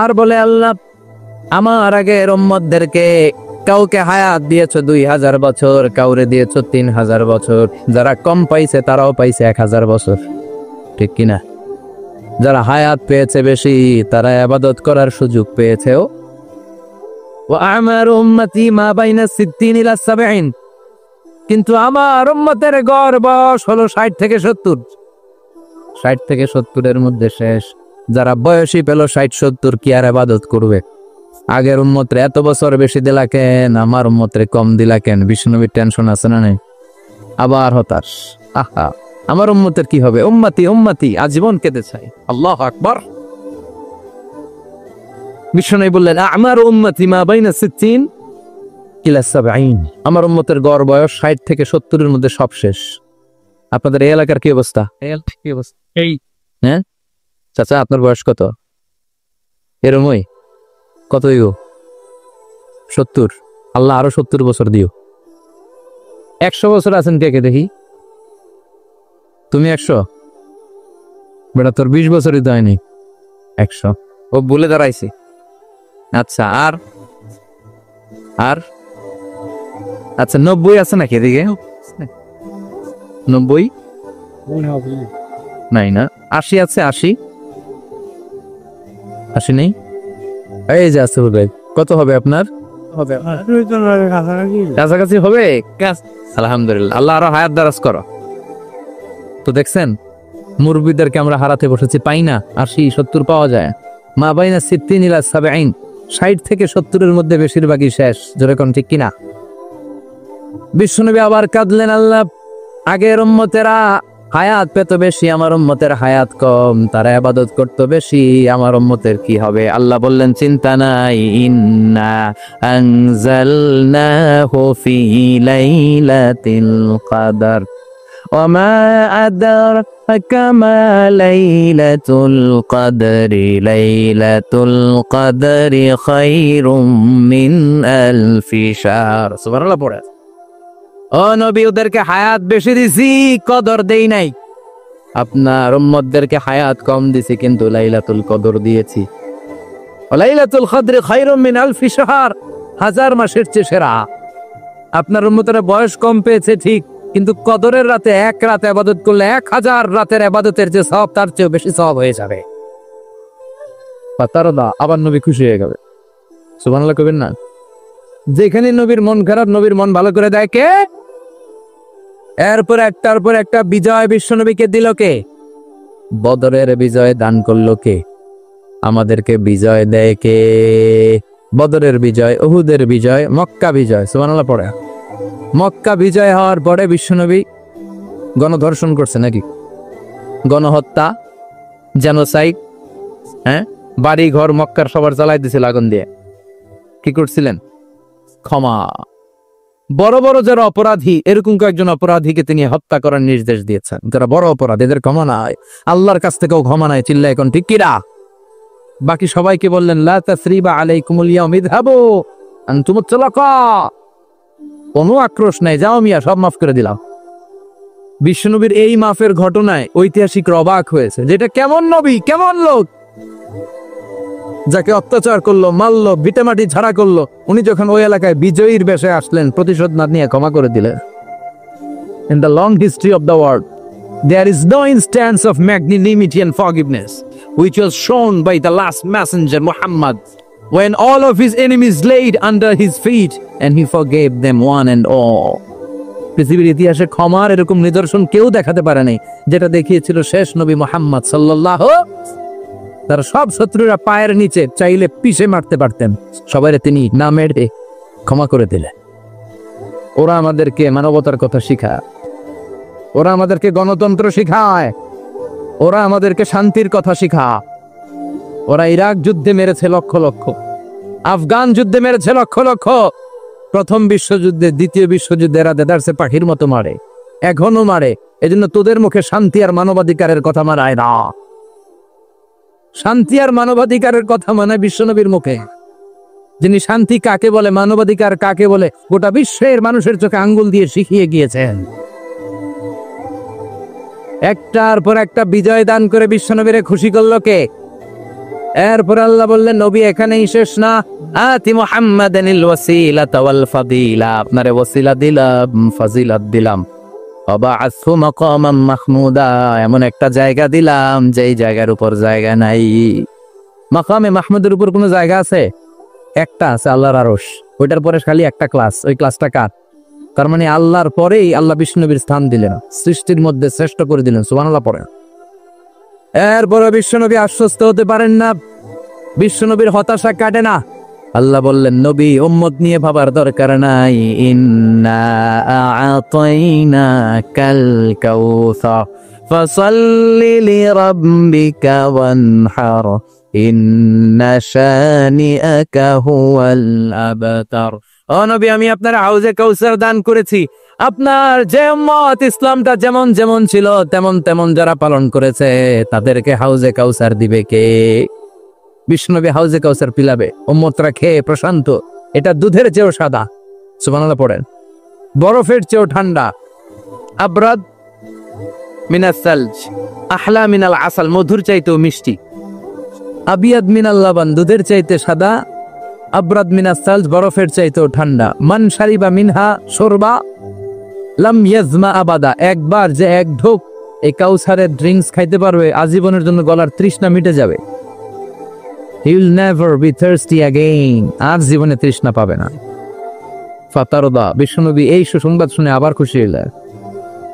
আর বলে আল্লাহ আমার আগের উম্মতদেরকে কাউকে হায়াত দিয়েছো 2000 বছর, কাউরে দিয়েছো 3000 বছর, যারা কম পাইছে তারাও পাইছে 1000 বছর, ঠিক কিনা? যারা হায়াত পেয়েছে বেশি তারা ইবাদত করার সুযোগ পেয়েছেও। ওয়া আমারু উম্মতি মা বাইনা 60 ইলা 70, কিন্তু আমার উম্মতের গড় বয়স হলো 60 থেকে 70। 60 থেকে 70 এর মধ্যে শেষ। যারা বয়সী পেল 60-70 কি আর ইবাদত করবে? আগের উম্মতরে এত বছর বেশি দিলা কেন, আমার উম্মতরে কম দিলা কেন? বিষ্ণুনবীর টেনশন আছে না নাই? আবার হতাশ, আহা আমার উম্মতের কি হবে? উম্মতি উম্মতি আজীবন কেঁদে চাই। আল্লাহু আকবার। বিষ্ণুনবী বললেন আমার উম্মতি মা বাইনা 60 ইলা 70, আমার উম্মতের গড় বয়স 60 থেকে 70 এর মধ্যে সব শেষ। আপনাদের এই এলাকার কি অবস্থা? এই হ্যাঁ চাচা, আপনার বয়স কত? এরমই কত ইগো? 70। আল্লাহ আরো 70 বছর দিও। 100 বছর আছেন কে কে দেখি? তুমি 100? বেটা তোর 20 বছরই তো হয়নি। 100 ও বলে দাঁড়াইছে। আচ্ছা আর আর আচ্ছা 90 আছে নাকি এদিকে? 90 নাই না? 80 আছে? 80 নেই? এই যে আছে ভাই, কত হবে আপনার? হবে কাছাকাছি হবে। আলহামদুলিল্লাহ, আল্লাহ আরো হায়াত দারাজ করো। তো দেখছেন মুরব্বীদেরকে আমরা হারাতে বসেছি, পাই না। 80-70 পাওয়া যায়। মা বাইনা 60 ইলা 70, 60 থেকে 70 এর মধ্যে বেশিরভাগই শেষ। যেরকম ঠিক কিনা? বিশ্বনবী আবার কাঁদলেন, আল্লাহ আগের উম্মতেরা হায়াত পেত বেশি, আমার উম্মতের হায়াত কম, তারা ইবাদত করতে বেশি, আমার উম্মতের কি হবে? আল্লাহ বললেন চিন্তা নাই, ইন্না আনজালনাহু ফি লাইলাতিল কদর ওয়া মা আদরাকা মা লাইলাতুল কদরি, লাইলাতুল কদরি খায়রুম মিন আলফি শাহর। সুবহানাল্লাহ পড়ে। ও নবী, ওদেরকে হায়াত বেশি দিছি, কদর দেই নাই। আপনার উম্মতদেরকে হায়াত কম দিছি, কিন্তু লাইলাতুল কদর দিয়েছি। লাইলাতুল কদরি খায়রুম মিন আলফি শাহর, 1000 মাসের চেয়ে সেরা। আপনার উম্মতের বয়স কম পেয়েছে ঠিক, কিন্তু কদরের রাতে এক রাত ইবাদত করলে 1000 রাতের ইবাদতের যে সওয়াব তার চেয়ে বেশি সওয়াব হয়ে যাবে। পাতারদা আবার নবী খুশি হয়ে যাবে। সুবহানাল্লাহ কইবেন না? যেখানে নবীর মন খারাপ, নবীর মন ভালো করে দেয় কে? এরপর একটার পর একটা বিজয় বিশ্বনবীকে দিল কে? বদরের বিজয় দান করলো কে? আমাদেরকে বিজয় দেয় কে? বদরের বিজয়, উহুদের বিজয়, মক্কা বিজয়। সুবহানাল্লাহ পড়ে। মক্কা বিজয় হওয়ার পরে বিশ্বনবী গণধর্ষণ করছে নাকি? গণহত্যা, জেনোসাইড, হ্যাঁ, বাড়ি ঘর মক্কার সবার জ্বালাই দিছিল আগুন দিয়ে। কি করছিলেন? ক্ষমা। বড় বড় যারা অপরাধী, এরকম কয়েকজন অপরাধীকে তিনি হত্যা করার নির্দেশ দিয়েছেন। যারা বড় অপরাধী এদের ক্ষমা নাই, আল্লাহর কাছ থেকেও ক্ষমা নাই। চিল্লা এখন ঠিক কিরা? বাকি সবাইকে বললেন লা তাসরিবা আলাইকুমুল ইয়াউম ইযহাবু আনতুমুত তালাকা, কোনো আক্রোশ নাই, যাও মিয়া, সব মাফ করে দিলাম। বিশ্বনবীর এই মাফের ঘটনায় ঐতিহাসিকরা অবাক হয়েছে, যেটা কেমন নবী, কেমন লোক, যাকে অত্যাচার করলো, মারলো, ভিটামাটি ঝাড়া করলো, উনি যখন ওই এলাকায় বিজয়ীর বেশে আসলেন, প্রতিশোধ না নিয়ে ক্ষমা করে দিলেন। In the long history of the world, there is no instance of magnanimity and forgiveness which was shown by the last messenger Muhammad, when all of his enemies laid under his feet and he forgave them one and all. পৃথিবীর ইতিহাসে ক্ষমার এরকম নিদর্শন কেউ দেখাতে পারে নাই, যেটা দেখিয়েছিল শেষ নবী মুহাম্মদ সাল্লাল্লাহু। তারা সব শত্রুরা পায়ের নিচে চাইলে পিষে মারতে পারতেন, সবাই তিনি না মেরে ক্ষমা করে দিলেন। ওরা আমাদেরকে মানবতার কথা শিখায়, ওরা আমাদেরকে গণতন্ত্র শিখায়, ওরা আমাদেরকে শান্তির কথা শিখায়। ওরা ইরাক যুদ্ধে মেরেছে লক্ষ লক্ষ, আফগান যুদ্ধে মেরেছে লক্ষ লক্ষ, প্রথম বিশ্বযুদ্ধে, দ্বিতীয় বিশ্বযুদ্ধে এরা দেদারসে পাখির মতো মারে, এখনো মারে। এজন্য তোদের মুখে শান্তি আর মানবাধিকারের কথা মানায় না। শান্তি আর মানবাধিকারের কথা মানে বিশ্বনবীর মুখে, যিনি শান্তি কাকে বলে, মানবাধিকার কাকে বলে, গোটা বিশ্বের মানুষের চোখে আঙ্গুল দিয়ে শিখিয়ে গিয়েছেন। একটার পর একটা বিজয় দান করে বিশ্বনবীরে খুশি করলো কে? এরপর আল্লাহ বললেন নবী এখানেই শেষ না, আতি মুহাম্মাদানিল ওয়াসিলাতা ওয়াল ফাদিলা, আপনারে ওয়াসিলা দিলাম, ফাজিলাত দিলাম, ওয়াবা'আসহু মাকামান মাহমুদা, এমন একটা জায়গা দিলাম যেই জায়গার উপর জায়গা নাই। মাকামে মাহমুদের উপর কোনো জায়গা আছে? একটা আছে, আল্লাহর আরশ। ওইটার পরে খালি একটা ক্লাস, ওই ক্লাসটা কার? তার মানে আল্লাহর পরেই আল্লাহ বিষ্ণুনবীর স্থান দিলেন, সৃষ্টির মধ্যে শ্রেষ্ঠ করে দিলেন। সুবহানাল্লাহ পড়েন। এরপরে বিশ্বনবী আশ্বস্ত হতে পারেন না, বিশ্বনবীর হতাশা কাটে না। আল্লাহ বললেন নবী উম্মত নিয়ে ভাবার দরকার নাই, ইন্না আ'তাইনাকাল কাউসার ফাসাল্লি লিরাব্বিকা ওয়ানহার ইন্না শানিআকা হুয়াল আবতার। ও নবী আমি আপনার হাউজে কাউসার দান করেছি। আপনার যে উম্মত ইসলামটা যেমন যেমন ছিল তেমন তেমন যারা পালন করেছে তাদেরকে হাউজে কাউসার দিবে কে? বিষ্ণুনবী হাউজে কাউসার পিলাবে, উম্মতরা খেয়ে প্রশান্ত। এটা দুধের চেয়েও সাদা, সুবহানাল্লাহ পড়েন, বরফের চেয়েও ঠান্ডা, আবরাদ মিনাস সালজ আহলা মিনাল আসাল, মধুর চাইতেও মিষ্টি, আবিয়াদ মিনাল লাবান, দুধের চাইতে সাদা, আবরাদ মিনাস সালজ, বরফের চাইতেও ঠান্ডা। মান শারিবা মিনহা শরবা লাম ইয়াজমা আবাদা, একবার যে এক ঢোক এই কাউসারের ড্রিঙ্কস খাইতে পারবে আজীবনের জন্য গলার তৃষ্ণা মিটে যাবে। He will never be thirsty again, আর জীবনে তৃষ্ণা পাবে না। ফাতারদা, বিশ্বনবী এই সুসংবাদ শুনে আবার খুশি হলেন।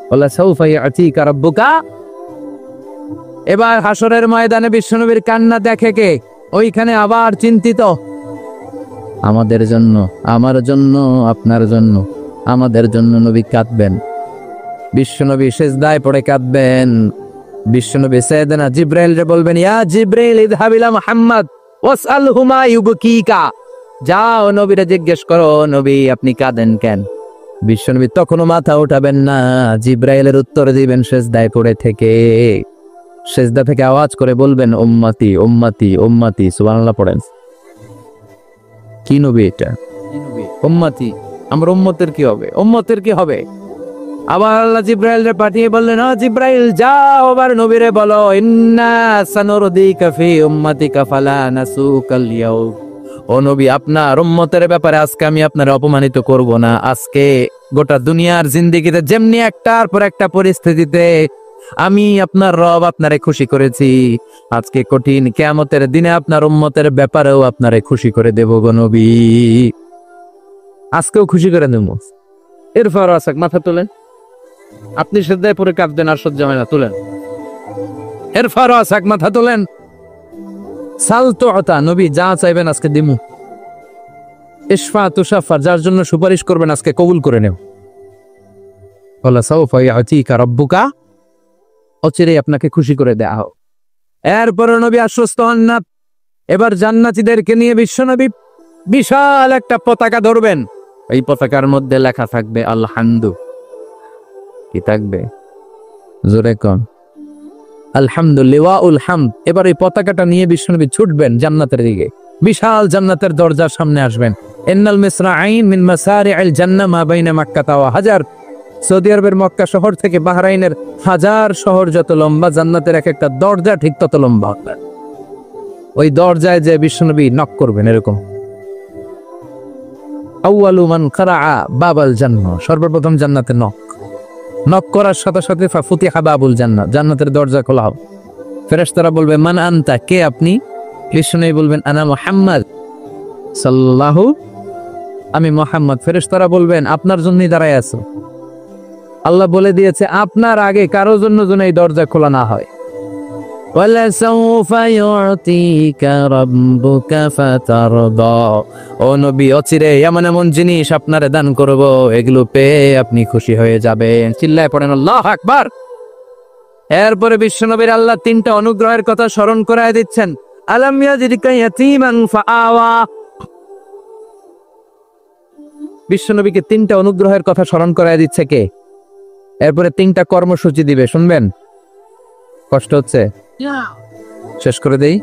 ওয়ালা সাউফা ইয়াতিকা রাব্বুকা। এবার হাসরের ময়দানে বিশ্বনবীর কান্না দেখে কে? ওইখানে আবার চিন্তিত, আমাদের জন্য, আমার জন্য, আপনার জন্য, আমাদের জন্য নবী কাঁদবেন। বিশ্বনবী সিজদায় পড়ে কাঁদবেন। বিশ্বনবী সাইয়েদনা জিবরাইলকে বলবেন, ইয়া জিবরাইল ইযহাব ইলা মুহাম্মদ ওয়াসআলহু মা ইউবকিকা, যাও নবীরে জিজ্ঞেস করো নবী আপনি কাঁদেন কেন? বিশ্বনবী তখনও মাথা উঠাবেন না, জিবরাইলের উত্তর দিবেন সিজদায় পড়ে থেকে। সিজদা থেকে আওয়াজ করে বলবেন উম্মতি উম্মতি উম্মতি। সুবহানাল্লাহ পড়েন। কি নবী এটা? উম্মতি, আমার উম্মতের কি হবে? উম্মতের কি হবে? আবার আল্লাহ জিবরাইলকে পাঠিয়ে বললেন, ও জিবরাইল যাও আবার নবীরে বলো, ইন্না সানুরদিকা ফি উম্মাতিকা ফালা নাসুকাল ইয়াউম। ও নবী আপনার উম্মতের ব্যাপারে আজকে আমি আপনারে অপমানিত করব না। আজকে গোটা দুনিয়ার জিন্দেগিতে যেমনি একটার পর একটা পরিস্থিতিতে আমি আপনার রব আপনারে খুশি করেছি, আজকে কঠিন কিয়ামতের দিনে আপনার উম্মতের ব্যাপারেও আপনারে খুশি করে দেব গো নবী। আজকেও খুশি করে দেব। এরপর আসাক মাথা তোলেন, আপনি সিজদায় পড়ে কাঁদবেন আর সহ্য হয় না, তুলেন। এরপর আসাক মাথা তোলেন। সাল তুতা, নবী যা চাইবেন আজকে দিমু। ইশফা তুশাফার, যার জন্য সুপারিশ করবেন আজকে কবুল করে নেও। ওয়ালা সাউফা ইয়াতিকা রাব্বুকা, অচিরেই আপনাকে খুশি করে দেয়া হোক। এরপর নবী আশ্বস্ত হন না। এবার জান্নাতীদেরকে নিয়ে বিশ্বনবী বিশাল একটা পতাকা ধরবেন। এই পতাকার মধ্যে লেখা থাকবে আলহামদু। কি থাকবে? জোরে কোন? আলহামদুলিল্লাহ উল হামদ। এবার এই পতাকাটা নিয়ে বিশ্বনবী ছুটবেন জান্নাতের দিকে। বিশাল জান্নাতের দরজার সামনে আসবেন। ইন্নাল মিসরাঈন মিন মাসারি'আল জান্নাহ মা বাইনা মাক্কাহ ওয়া হাজার। সৌদি আরবের মক্কা শহর থেকে বাহরাইনের হাজার শহর যত লম্বা, জান্নাতের এক একটা দরজা ঠিক তত লম্বা। ওই দরজায় যে বিশ্বনবী নক করবেন এরকম, আউয়ালু মান কারাআ বাবাল জান্নাহ, সর্বপ্রথম জান্নাতে নক। নক করার সাথে সাথে ফাফুতিহা বাবুল জান্নাহ, জান্নাতের দরজা খোলা হবে। ফেরেশতারা বলবে মান আনতা, কে আপনি? বিশ্বনবী বলবেন আনা মুহাম্মদ সাল্লাল্লাহু, আমি মুহাম্মদ। ফেরেশতারা বলবেন আপনার জন্যই দাঁড়ায় আছো। আল্লাহ বলে দিয়েছে আপনার আগে কারো জন্য যেন এই দরজা খোলা না হয়। ওয়ালা সাউফা ইউতিকা রাব্বুকা ফাতারদা, ও নবী অচিরে এমন এমন জিনিস আপনারে দান করব, এগুলো পেয়ে আপনি খুশি হয়ে যাবেন। চিল্লায় পড়েন আল্লাহু আকবার। এরপরে বিশ্বনবীর আল্লাহ তিনটা অনুগ্রহের কথা স্মরণ করায় দিচ্ছেন। আলাম ইয়াজিদকা ইয়াতীমান ফাআওয়া, বিশ্বনবীকে তিনটা অনুগ্রহের কথা স্মরণ করায় দিচ্ছে কে? এরপরে তিনটা কর্মসূচি দিবে, শুনবেন? কষ্ট হচ্ছে? শেষ করে দেই।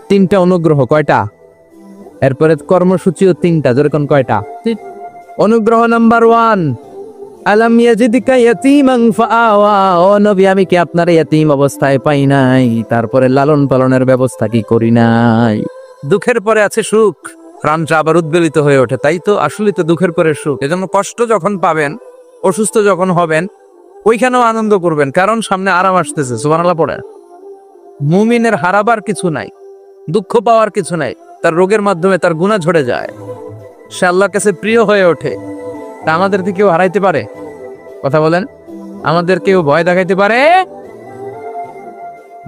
তিনটা অনুগ্রহ কয়টা? এরপরে কর্মসূচিও তিনটা, যেরকম কয়টা? অনুগ্রহ নাম্বার 1, আলাম ইয়াজিদকা ইয়াতীমান ফাআওয়া, ও নবী আমি কি আপনার ইয়াতীম অবস্থায় পাই নাই, তারপরে লালন পালনের ব্যবস্থা কি করি নাই? দুঃখের পরে আছে সুখ, প্রাণটা আবার উদ্বেলিত হয়ে ওঠে। তাই তো, আসলে তো দুঃখের পরে সুখ। এজন্য কষ্ট যখন পাবেন, অসুস্থ যখন হবেন, ওইখানেও আনন্দ করবেন, কারণ সামনে আরাম আসতেছে। সুবহানাল্লাহ পড়ে। মুমিনের হারাবার কিছু নাই, দুঃখ পাওয়ার কিছু নাই। তার রোগের মাধ্যমে তার গুনাহ ঝরে যায়, সে আল্লাহর কাছে প্রিয় হয়ে ওঠে। তা আমাদেরকে কেউ হারাইতে পারে? কথা বলেন, আমাদের কেউ ভয় দেখাইতে পারে?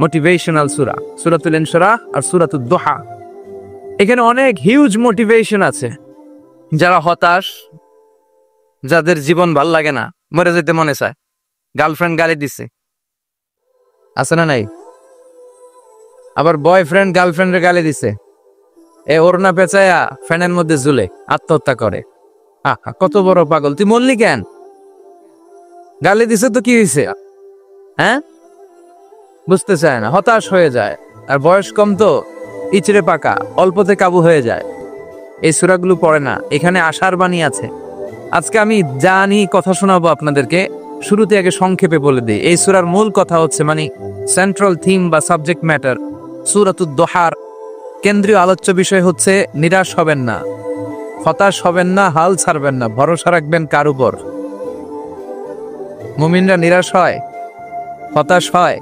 মোটিভেশনাল সূরা, সূরাতুল ইনশিরাহ আর সূরাতুদ দুহা, এখানে অনেক হিউজ মোটিভেশন আছে। যারা হতাশ, যাদের জীবন ভাল লাগে না, মরে যেতে মনে চায়, গার্লফ্রেন্ড গালি দিছে, আছে না নাই? আবার বয়ফ্রেন্ড গার্লফ্রেন্ডের গালি দিছে, এ ওড়না পেঁচায়া ফ্যানের মধ্যে ঝুলে আত্মহত্যা করে। কত বড় পাগল তুই, মরলি কেন? গালি দিছে তো কি হয়েছে? হ্যাঁ, বুঝতে চায় না, হতাশ হয়ে যায়। আর বয়স কম তো, ইচড়ে পাকা, অল্পতে কাবু হয়ে যায়। এই সূরাগুলো পড়ে না, এখানে আশার বাণী আছে। আজকে আমি জানি কথা শোনাবো আপনাদেরকে, শুরুতে আগে সংক্ষেপে বলে দিই। এই সূরার মূল কথা হচ্ছে, মানে সেন্ট্রাল থিম বা সাবজেক্ট ম্যাটার, সূরাতুদ দুহার কেন্দ্রীয় আলোচ্য বিষয় হচ্ছে নিরাশ হবেন না, হতাশ হবেন না, হাল ছাড়বেন না, ভরসা রাখবেন কার উপর? মুমিনরা নিরাশ হয়, হতাশ হয়,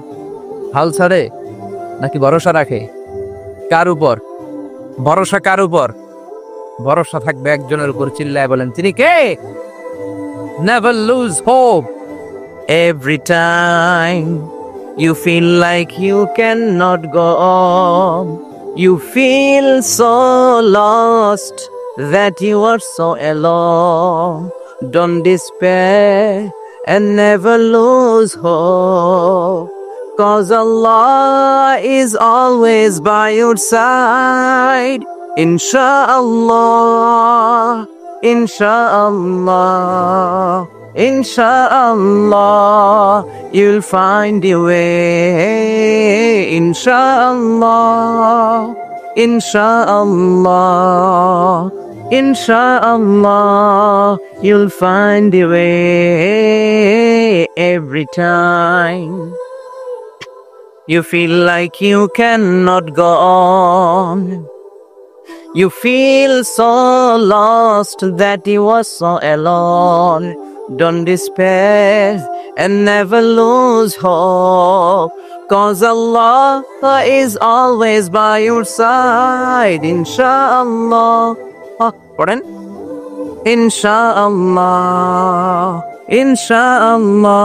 হাল ছাড়ে, নাকি ভরসা রাখে? কার উপর ভরসা? কার উপর ভরসা থাকবে? একজনের উপর। চিল্লায় বলেন, তিনি কে? Never lose hope. Every time you feel like you cannot go on, you feel so lost that you are so alone. Don't despair and never lose hope, 'cause Allah is always by your side. Inshallah, inshallah, inshallah, you'll find your way. Inshallah, inshallah, inshallah, you'll find your way. Every time you feel like you cannot go on, you feel so lost that you are so alone. Don't despair and never lose hope, 'cause Allah is always by your side. Inshallah, pardon? Inshallah, inshallah,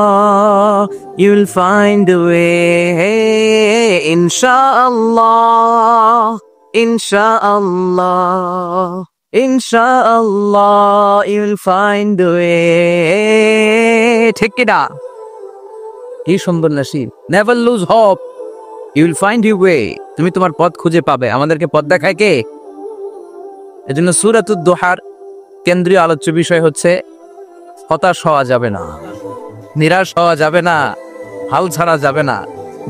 you'll find a way. Inshallah, inshallah, inshallah, you'll find a way. ঠিক কি না? কি সুন্দর নাসিব। Never lose hope, you'll find your way. তুমি তোমার পথ খুঁজে পাবে। আমাদেরকে পথ দেখায় কে? এজন্য সূরাতুদ দুহার কেন্দ্রীয় আলোচ্য বিষয় হচ্ছে হতাশ হওয়া যাবে না, নিরাশ হওয়া যাবে না, হাল ছাড়া যাবে না,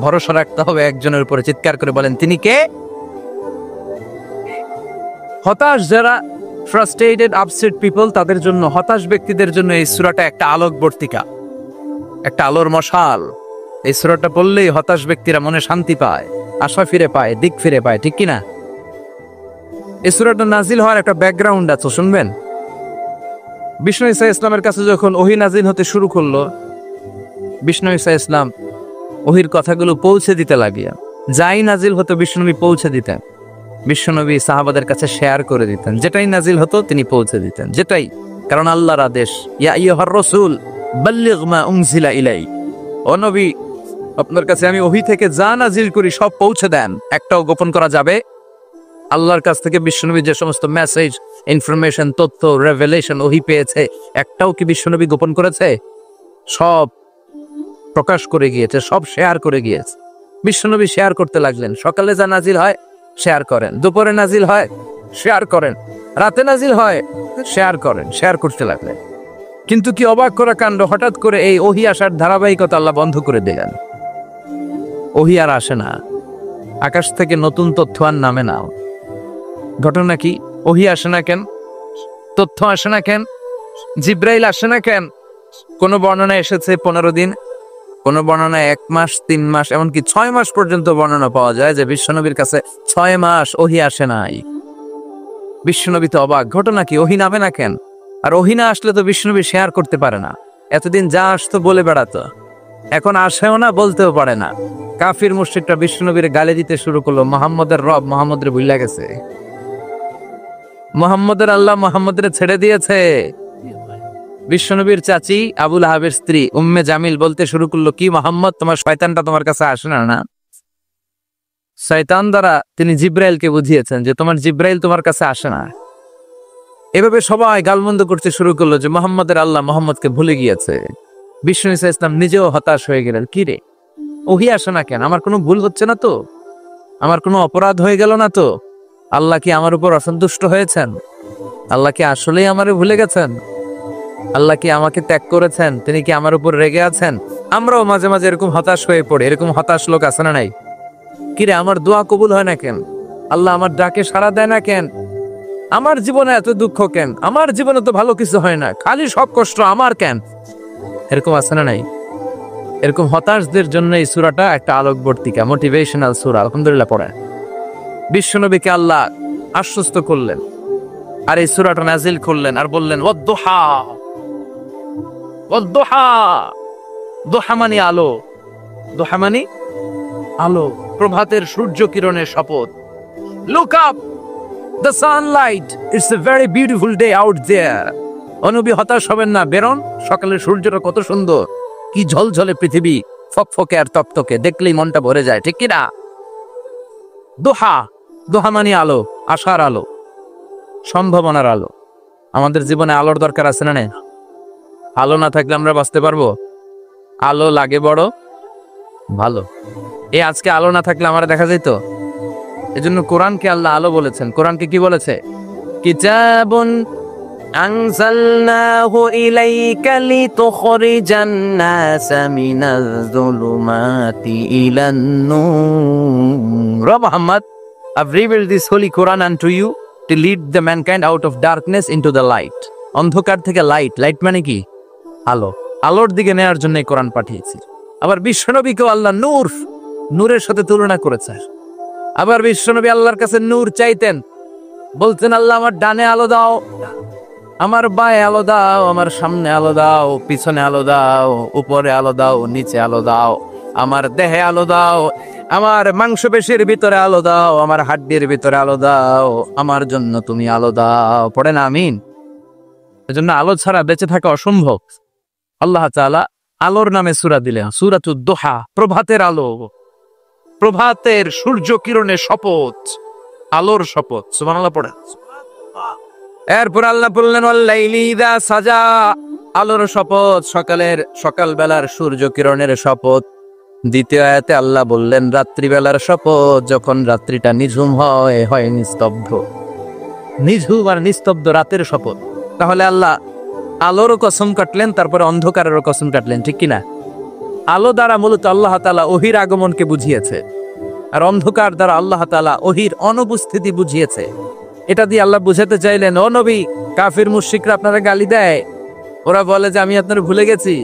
ভরসা রাখতে হবে একজনের উপরে। চিৎকার করে বলেন, তিনি কে? হতাশ যারা, ফ্রাস্ট্রেটেড, আপসেট পিপল, তাদের জন্য, হতাশ ব্যক্তিদের জন্য এই সূরাটা একটা আলোকবর্তিকা, একটা আলোর মশাল। এই সূরাটা পড়লেই হতাশ ব্যক্তিরা মনে শান্তি পায়, আশা ফিরে পায়, দিক ফিরে পায়। ঠিক কিনা? এই সূরাটা নাজিল হওয়ার একটা ব্যাকগ্রাউন্ড আছে, শুনবেন। বিষ্ণু ঈসা ইসলামের কাছে যখন ওহী নাজিল হতে শুরু করলো, বিষ্ণু ঈসা ইসলাম ওহীর কথাগুলো পৌঁছে দিতে লাগিয়া, যাই নাজিল হতো বিষ্ণুনবী পৌঁছে দিতেন। বিশ্বনবী সাহাবাদের কাছে শেয়ার করে দিতেন, যেটাই নাজিল হতো তিনি পৌঁছে দিতেন, যেটাই, কারণ আল্লাহর আদেশ, ইয়া আইয়ুহার রাসূল বাল্লিগ মা উনজিলা ইলাই, ও নবী আপনার কাছে আমি ওহী থেকে যা নাজিল করি সব পৌঁছে দেন, একটাও গোপন করা যাবে? আল্লাহর কাছ থেকে বিশ্বনবী যে সমস্ত মেসেজ, ইনফরমেশন, তথ্য, রেভেলেশন ওহী পেয়েছে, একটাও কি বিশ্বনবী গোপন করেছে? সব প্রকাশ করে গিয়েছে, সব শেয়ার করে গিয়েছে। বিশ্বনবী শেয়ার করতে লাগলেন। সকালে যা নাজিল হয় শেয়ার করেন, দুপুরে নাজিল হয় শেয়ার করেন, রাতে নাজিল হয় শেয়ার করেন, শেয়ার করতে লাগলেন। কিন্তু কি অবাক করা কাণ্ড, হঠাৎ করে এই ওহী আসার ধারাবাহিকতা আল্লাহ বন্ধ করে দিলেন। ওহী আর আসে না, আকাশ থেকে নতুন তথ্য আর নামে না। ঘটনা কি? ওহী আসে না কেন? তথ্য আসে না কেন? জিব্রাইল আসে না কেন? কোন বর্ণনা এসেছে 15 দিন, কোন বর্ণনা 1 মাস, 3 মাস, এমনকি 6 মাস পর্যন্ত বর্ণনা পাওয়া যায় যে বিশ্বনবীর কাছে 6 মাস ওহী আসে নাই। বিশ্বনবী তো অবাক, ঘটনা কি, ওহী নামে না কেন? আর ওহী না আসলে তো বিশ্বনবী শেয়ার করতে পারে না। এতদিন যা আসতো বলে বেড়াতো, এখন আসেও না, বলতেও পারে না। কাফির মুশরিকরা বিশ্বনবীর গালি দিতে শুরু করলো, মুহাম্মদের রব মুহাম্মদের ভুইলা গেছে, মুহাম্মদের আল্লাহ মুহাম্মদের ছেড়ে দিয়েছে। বিশ্বনবীর চাচি আবুল আহাবের স্ত্রী উম্মে জামিল বলতে শুরু করলো, কি মুহাম্মদ, তোমার শয়তানটা তোমার কাছে আসে না? না, শয়তান দ্বারা তিনি জিব্রাইলকে বুঝিয়েছেন যে তোমার জিব্রাইল তোমার কাছে আসে না। এভাবে সবাই গালমন্দ করতে শুরু করলো যে মুহাম্মদের আল্লাহ মুহাম্মদকে ভুলে গিয়েছে। বিষ্ণু ঈসা ইসলাম নিজেও হতাশ হয়ে গেলেন, কি রে ওহী আসে না কেন? আমার কোনো ভুল হচ্ছে না তো? আমার কোনো অপরাধ হয়ে গেল না তো? আল্লাহ কি আমার উপর অসন্তুষ্ট হয়েছেন? আল্লাহ কি আসলেই আমারে ভুলে গেছেন? আল্লাহ কি আমাকে ত্যাগ করেছেন? তিনি কি আমার উপর রেগে আছেন? আমরাও মাঝে মাঝে এরকম হতাশ হয়ে পড়ি। এরকম হতাশ লোক আছে না নাই? কিরে আমার দোয়া কবুল হয় না কেন? আল্লাহ আমার ডাকে সাড়া দেয় না কেন? আমার জীবনে এত দুঃখ কেন? আমার জীবনে তো ভালো কিছু হয় না, খালি সব কষ্ট আমার কেন? এরকম আছে না নাই? এরকম হতাশদের জন্য এই সূরাটা একটা আলোকবর্তিকা, মোটিভেশনাল সূরা। আলহামদুলিল্লাহ পড়ে বিশ্বনবীকে আল্লাহ আশ্বস্ত করলেন, আর এই সূরাটা নাজিল করলেন, আর বললেন ওয়াদ-দুহা, ওয়াদ-দুহা। দুহা মানে আলো, দুহা মানে আলো, প্রভাতের সূর্য কিরণের শপথ। Look up, the sunlight, it's a very beautiful day out there. নবী হতাশ হবেন না, বেরোন, সকালের সূর্যটা কত সুন্দর, কি ঝলঝলে পৃথিবী, ফকফকে আর তকতকে, দেখলেই মনটা ভরে যায়, ঠিক কিনা? দোহা, দোহা মানে আলো, আশার আলো, সম্ভাবনার আলো। আমাদের জীবনে আলোর দরকার আছে না? নেই? আলো না থাকলে আমরা বাঁচতে পারবো? আলো লাগে বড় ভালো। এই আজকে আলো না থাকলে আমার দেখা যেত। এজন্য কোরআনকে আল্লাহ আলো বলেছেন। কোরআনকে কি বলেছে? কিতাবুন আনজালনাহু ইলাইকা লিতুখরিজান NASA Minaj যুলুমাতি ইলান Noor. Muhammad, I've revealed this holy Quran unto you to lead the mankind out of darkness into the light. অন্ধকার থেকে লাইট, লাইট মানে কি? আলো, আলোর দিকে নেওয়ার জন্য এই কোরআন পাঠিয়েছি। আবার বিশ্বনবীকেও আল্লাহ নূর, নূরের সাথে তুলনা করেছে। আবার বিশ্বনবী আল্লাহর কাছে নূর চাইতেন, বলতেন আল্লাহ আমার ডানে আলো দাও, আমার বায়ে আলো দাও, আমার সামনে আলো দাও, পিছনে আলো দাও, উপরে আলো দাও, নিচে আলো দাও, আমার দেহে আলো দাও, আমার মাংসপেশির ভিতরে আলো দাও, আমার হাড্ডির ভিতরে আলো দাও, আমার জন্য তুমি আলো দাও। পড়ে না আমিন? এজন্য আলো ছাড়া বেঁচে থাকা অসম্ভব। আল্লাহ তাআলা আলোর নামে সূরা দিলেন, সূরাতুদ দুহা, প্রভাতের আলো, প্রভাতের সূর্য কিরণের শপথ, আলোর শপথ। সুবহানাল্লাহ পড়ে। এরপর আল্লাহ বললেন ওয়াল্লাইলি ইযা সাজা, আলোর শপথ, সকালের, সকালবেলার সূর্য কিরণের শপথ। দ্বিতীয় আয়াতে আল্লাহ বললেন রাত্রিবেলার শপথ, যখন রাত্রিটা নিঝুম হয়, হয় নিস্তব্ধ। নিঝুম আর নিস্তব্ধ রাতের শপথ। তাহলে আল্লাহ আলোরও কসম কাটলেন, তারপরে অন্ধকারেরও কসম কাটলেন, ঠিক কিনা? আলো দ্বারা মূলত আল্লাহ তাআলা ওহীর আগমনকে বুঝিয়েছে, আর অন্ধকার দ্বারা আল্লাহ তাআলা ওহীর অনুপস্থিতি বুঝিয়েছে। এটা দিয়ে আল্লাহ বুঝাতে চাইলেন, ও নবী, কাফির মুশরিকরা আপনারা গালি দেয়, ওরা বলে যে আমি আপনার ভুলে গেছি,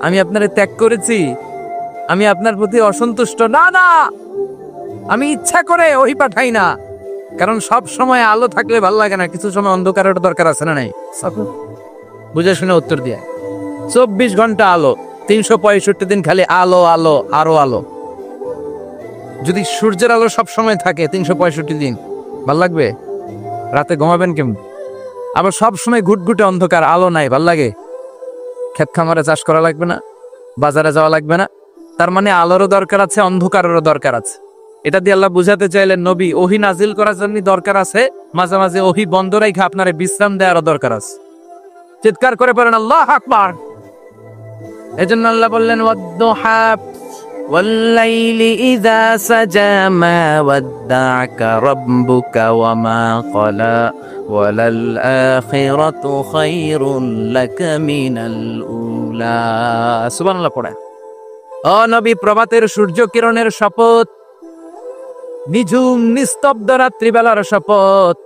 আমি আপনারে ত্যাগ করেছি, আমি আপনার প্রতি অসন্তুষ্ট। না না, আমি ইচ্ছা করে ওহী পাঠাই না, কারণ সব সময় আলো থাকলে ভালো লাগে না, কিছু সময় অন্ধকারের দরকার আছে না? নাই? বুঝে শুনে উত্তর দিয়ে। 24 ঘন্টা আলো, 365 দিন খালি আলো, আলো, আরো আলো। যদি সূর্যের আলো সব সময় থাকে 365 দিন, ভাল লাগবে? রাতে ঘুমাবেন কেমন? আবার সব সময় ঘুটঘুটে অন্ধকার, আলো নাই, ভাল লাগে? ক্ষেত খামারে চাষ করা লাগবে না, বাজারে যাওয়া লাগবে না। তার মানে আলোরও দরকার আছে, অন্ধকারেরও দরকার আছে। এটা দিয়ে আল্লাহ বুঝাতে চাইলেন, নবী, ওহী নাজিল করার জন্য দরকার আছে, মাঝে মাঝে ওহী বন্ধ রাখা আপনারে বিশ্রাম দেওয়ারও দরকার আছে। চিৎকার করে পড়েন আল্লাহু আকবার। এজন্য আল্লাহ বললেন ওয়াদ-দুহা ওয়াল-লাইলি ইযা সাজা মা ওয়াদ্দা'আকা রাব্বুকা ওয়া মা ক্বালা ওয়ালাল আখিরাতু খায়রুন লাকা মিনাল উলা। সুবহানাল্লাহ পড়ে। ও নবী, প্রভাতের সূর্য কিরণের শপথ, নিঝুম নিস্তব্ধ রাত্রিবেলার শপথ,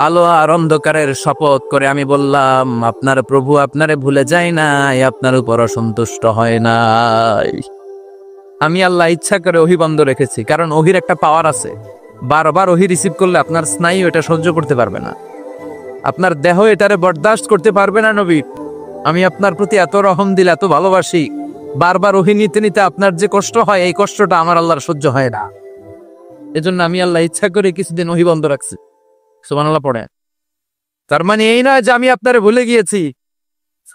আলো আর অন্ধকারের শপথ করে আমি বললাম, আপনার প্রভু আপনারে ভুলে যায় নাই, আপনার উপর অসন্তুষ্ট হয় নাই। আমি আল্লাহ ইচ্ছা করে ওহী বন্ধ রেখেছি, কারণ ওহির একটা পাওয়ার আছে। বারবার ওহী রিসিভ করলে আপনার স্নায়ু এটা সহ্য করতে পারবে না, আপনার দেহ এটারে বরদাস্ত করতে পারবে না। নবী, আমি আপনার প্রতি এত রহম দিল, এত ভালোবাসি, বারবার ওহী নিতে নিতে আপনার যে কষ্ট হয়, এই কষ্টটা আমার আল্লাহর সহ্য হয় না। এজন্য আমি আল্লাহ ইচ্ছা করে কিছুদিন ওহী বন্ধ রাখছি। সুবহানাল্লাহ পড়ে। তার মানে এই নয় যে আমি আপনারে ভুলে গিয়েছি,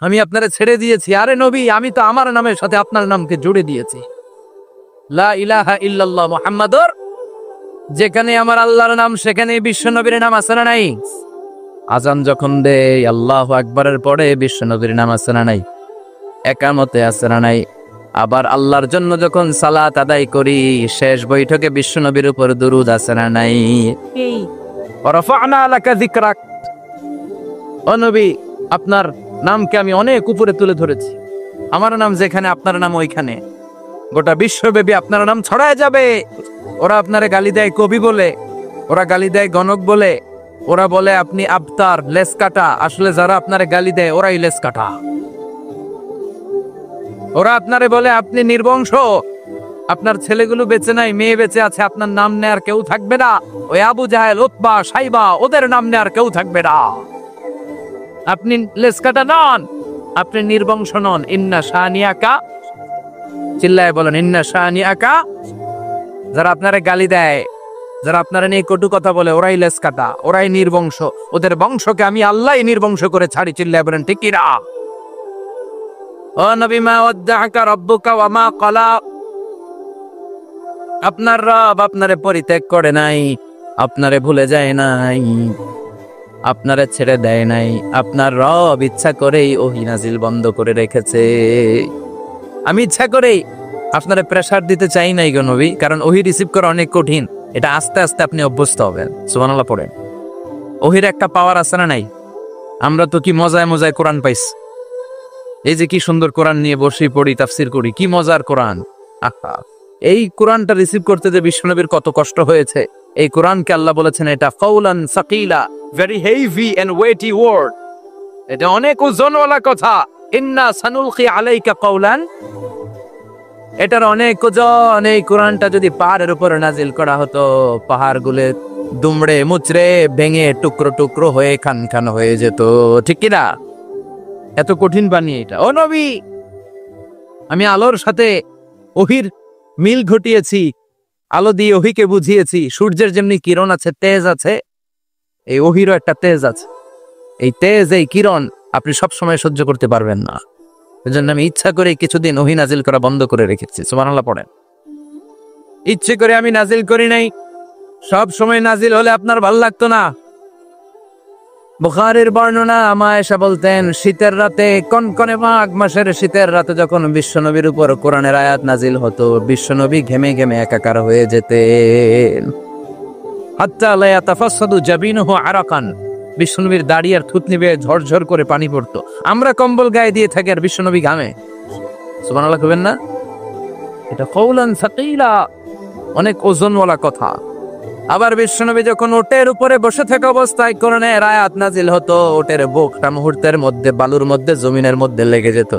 আমি আপনারে ছেড়ে দিয়েছি। আরে নবী, আমি তো আমার নামের সাথে আপনার নামকে জুড়ে দিয়েছি। লা ইলাহা ইল্লাল্লাহ মুহাম্মাদুর, যেখানে আমার আল্লাহর নাম সেখানে বিশ্ব নবীর নাম আছে না নাই? আজান যখন দেয় আল্লাহু আকবারের পরে বিশ্ব নবীর নাম আছে না নাই? একামতে আছে না নাই? আবার আল্লাহর জন্য যখন সালাত আদায় করি, শেষ বৈঠকে বিশ্ব নবীর উপর দুরূদ আছে না নাই? রাফা'না লাকা যিকরাক, ও নবী, আপনার নামকে আমি অনেক উপরে তুলে ধরেছি। আমার নাম যেখানে আপনার নাম ওইখানে, গোটা বিশ্বব্যাপী আপনার নাম ছড়ায় যাবে। ওরা আপনারে গালি দেয় কবি বলে, ওরা গালি দেয় গণক বলে, ওরা বলে আপনি আবতার, লেস কাটা। আসলে যারা আপনারে গালি দেয় ওরাই লেস কাটা। ওরা আপনারে বলে আপনি নির্বংশ, আপনার ছেলেগুলো বেঁচে নাই, মেয়ে বেঁচে আছে, আপনার নাম নেয়ার কেউ থাকবে না। ওই আবু জাহেল, উতবা, সাইবা, ওদের নাম নেয়ার কেউ থাকবে না। আপনি লেস কাটা নন, আপনি নির্বংশ নন। ইন্না শানিয়াকা, চিল্লায় বলেন ইন্না শানিয়াকা। যারা আপনারে গালি দেয়, যারা আপনারা নিয়ে কটু কথা বলে, ওরাই লেস কাটা, ওরাই নির্বংশ। ওদের বংশকে আমি আল্লাহই নির্বংশ করে ছাড়ি। চিল্লায় বলেন ঠিক কি না? ও নবী, মা ওয়াদ্দাআকা রাব্বুকা ওয়া মা ক্বালা, আপনার রব আপনারে পরিত্যাগ করে নাই, আপনারে ভুলে যায় নাই, আপনারে ছেড়ে দেয় নাই। আপনার রব ইচ্ছা করেই ওহী নাজিল বন্ধ করে রেখেছে। আমি ইচ্ছা করেই আপনারে প্রেসার দিতে চাই নাই গো নবী, কারণ ওহী রিসিভ করা অনেক কঠিন। এটা আস্তে আস্তে আপনি অভ্যস্ত হবেন। সুবহানাল্লাহ পড়েন। ওহীর একটা পাওয়ার আছে না নাই? আমরা তো কি মজায় মজায় কোরআন পাইছি। এই যে কি সুন্দর কোরআন নিয়ে বসে পড়ি, তাফসির করি, কি মজার কোরআন। আহা, এই কোরআনটা রিসিভ করতে যে বিশ্বনবীর কত কষ্ট হয়েছে। এই কোরআনকে আল্লাহ বলেছেন এটা কাউলান সাকিলা, very heavy and weighty word, এটা অনেক ওজনওয়ালা কথা। ইন্না সানুলকি আলাইকা কাউলান, এটার অনেক ওজন। এই কোরআনটা যদি পাহাড়ের উপর নাজিল করা হতো, পাহাড়গুলো দুমড়ে মুচড়ে ভেঙে টুকরো টুকরো হয়ে খান খান হয়ে যেত। ঠিক কিনা? এত কঠিন বানিয়ে এটা। ও নবী, আমি আলোর সাথে ওহির মিল ঘটিয়েছি, আলো দিয়ে ওহিকে বুঝিয়েছি। সূর্যের যেমনি কিরণ আছে, তেজ আছে, এই ওহিরও একটা তেজ আছে। এই তেজ, এই কিরণ আপনি সব সময় সহ্য করতে পারবেন না। এজন্য আমি ইচ্ছা করে কিছুদিন ওহী নাজিল করা বন্ধ করে রেখেছি। সুবহানাল্লাহ পড়েন। ইচ্ছে করে আমি নাজিল করি নাই। সব সময় নাজিল হলে আপনার ভালো লাগতো না। বুখারীর বর্ণনা, আয়েশা বলতেন শীতের রাতে, কনকনে মাঘ মাসের শীতের রাতে যখন বিশ্বনবীর উপর কোরআনের আয়াত নাজিল হতো, বিশ্বনবী ঘেমে ঘেমে একাকার হয়ে যেতেন। হাত্তা লা ইয়াতাফাসসাদু জাবিনুহু আরাকান, বিশ্বনবীর দাড়ি আর থুতনি বেয়ে ঝরঝর করে পানি পড়তো। আমরা কম্বল গায়ে দিয়ে থাকি আর বিশ্বনবী ঘামে। সুবহানাল্লাহ কইবেন না? এটা কওলান সাকিলা, অনেক ওজনওয়ালা কথা। আবার বিশ্বনবী যখন ওটের উপরে বসে থাকা অবস্থায় কোরআনের আয়াত নাজিল হতো, ওটের বুকটা মুহূর্তের মধ্যে বালুর মধ্যে, জমিনের মধ্যে লেগে যেত।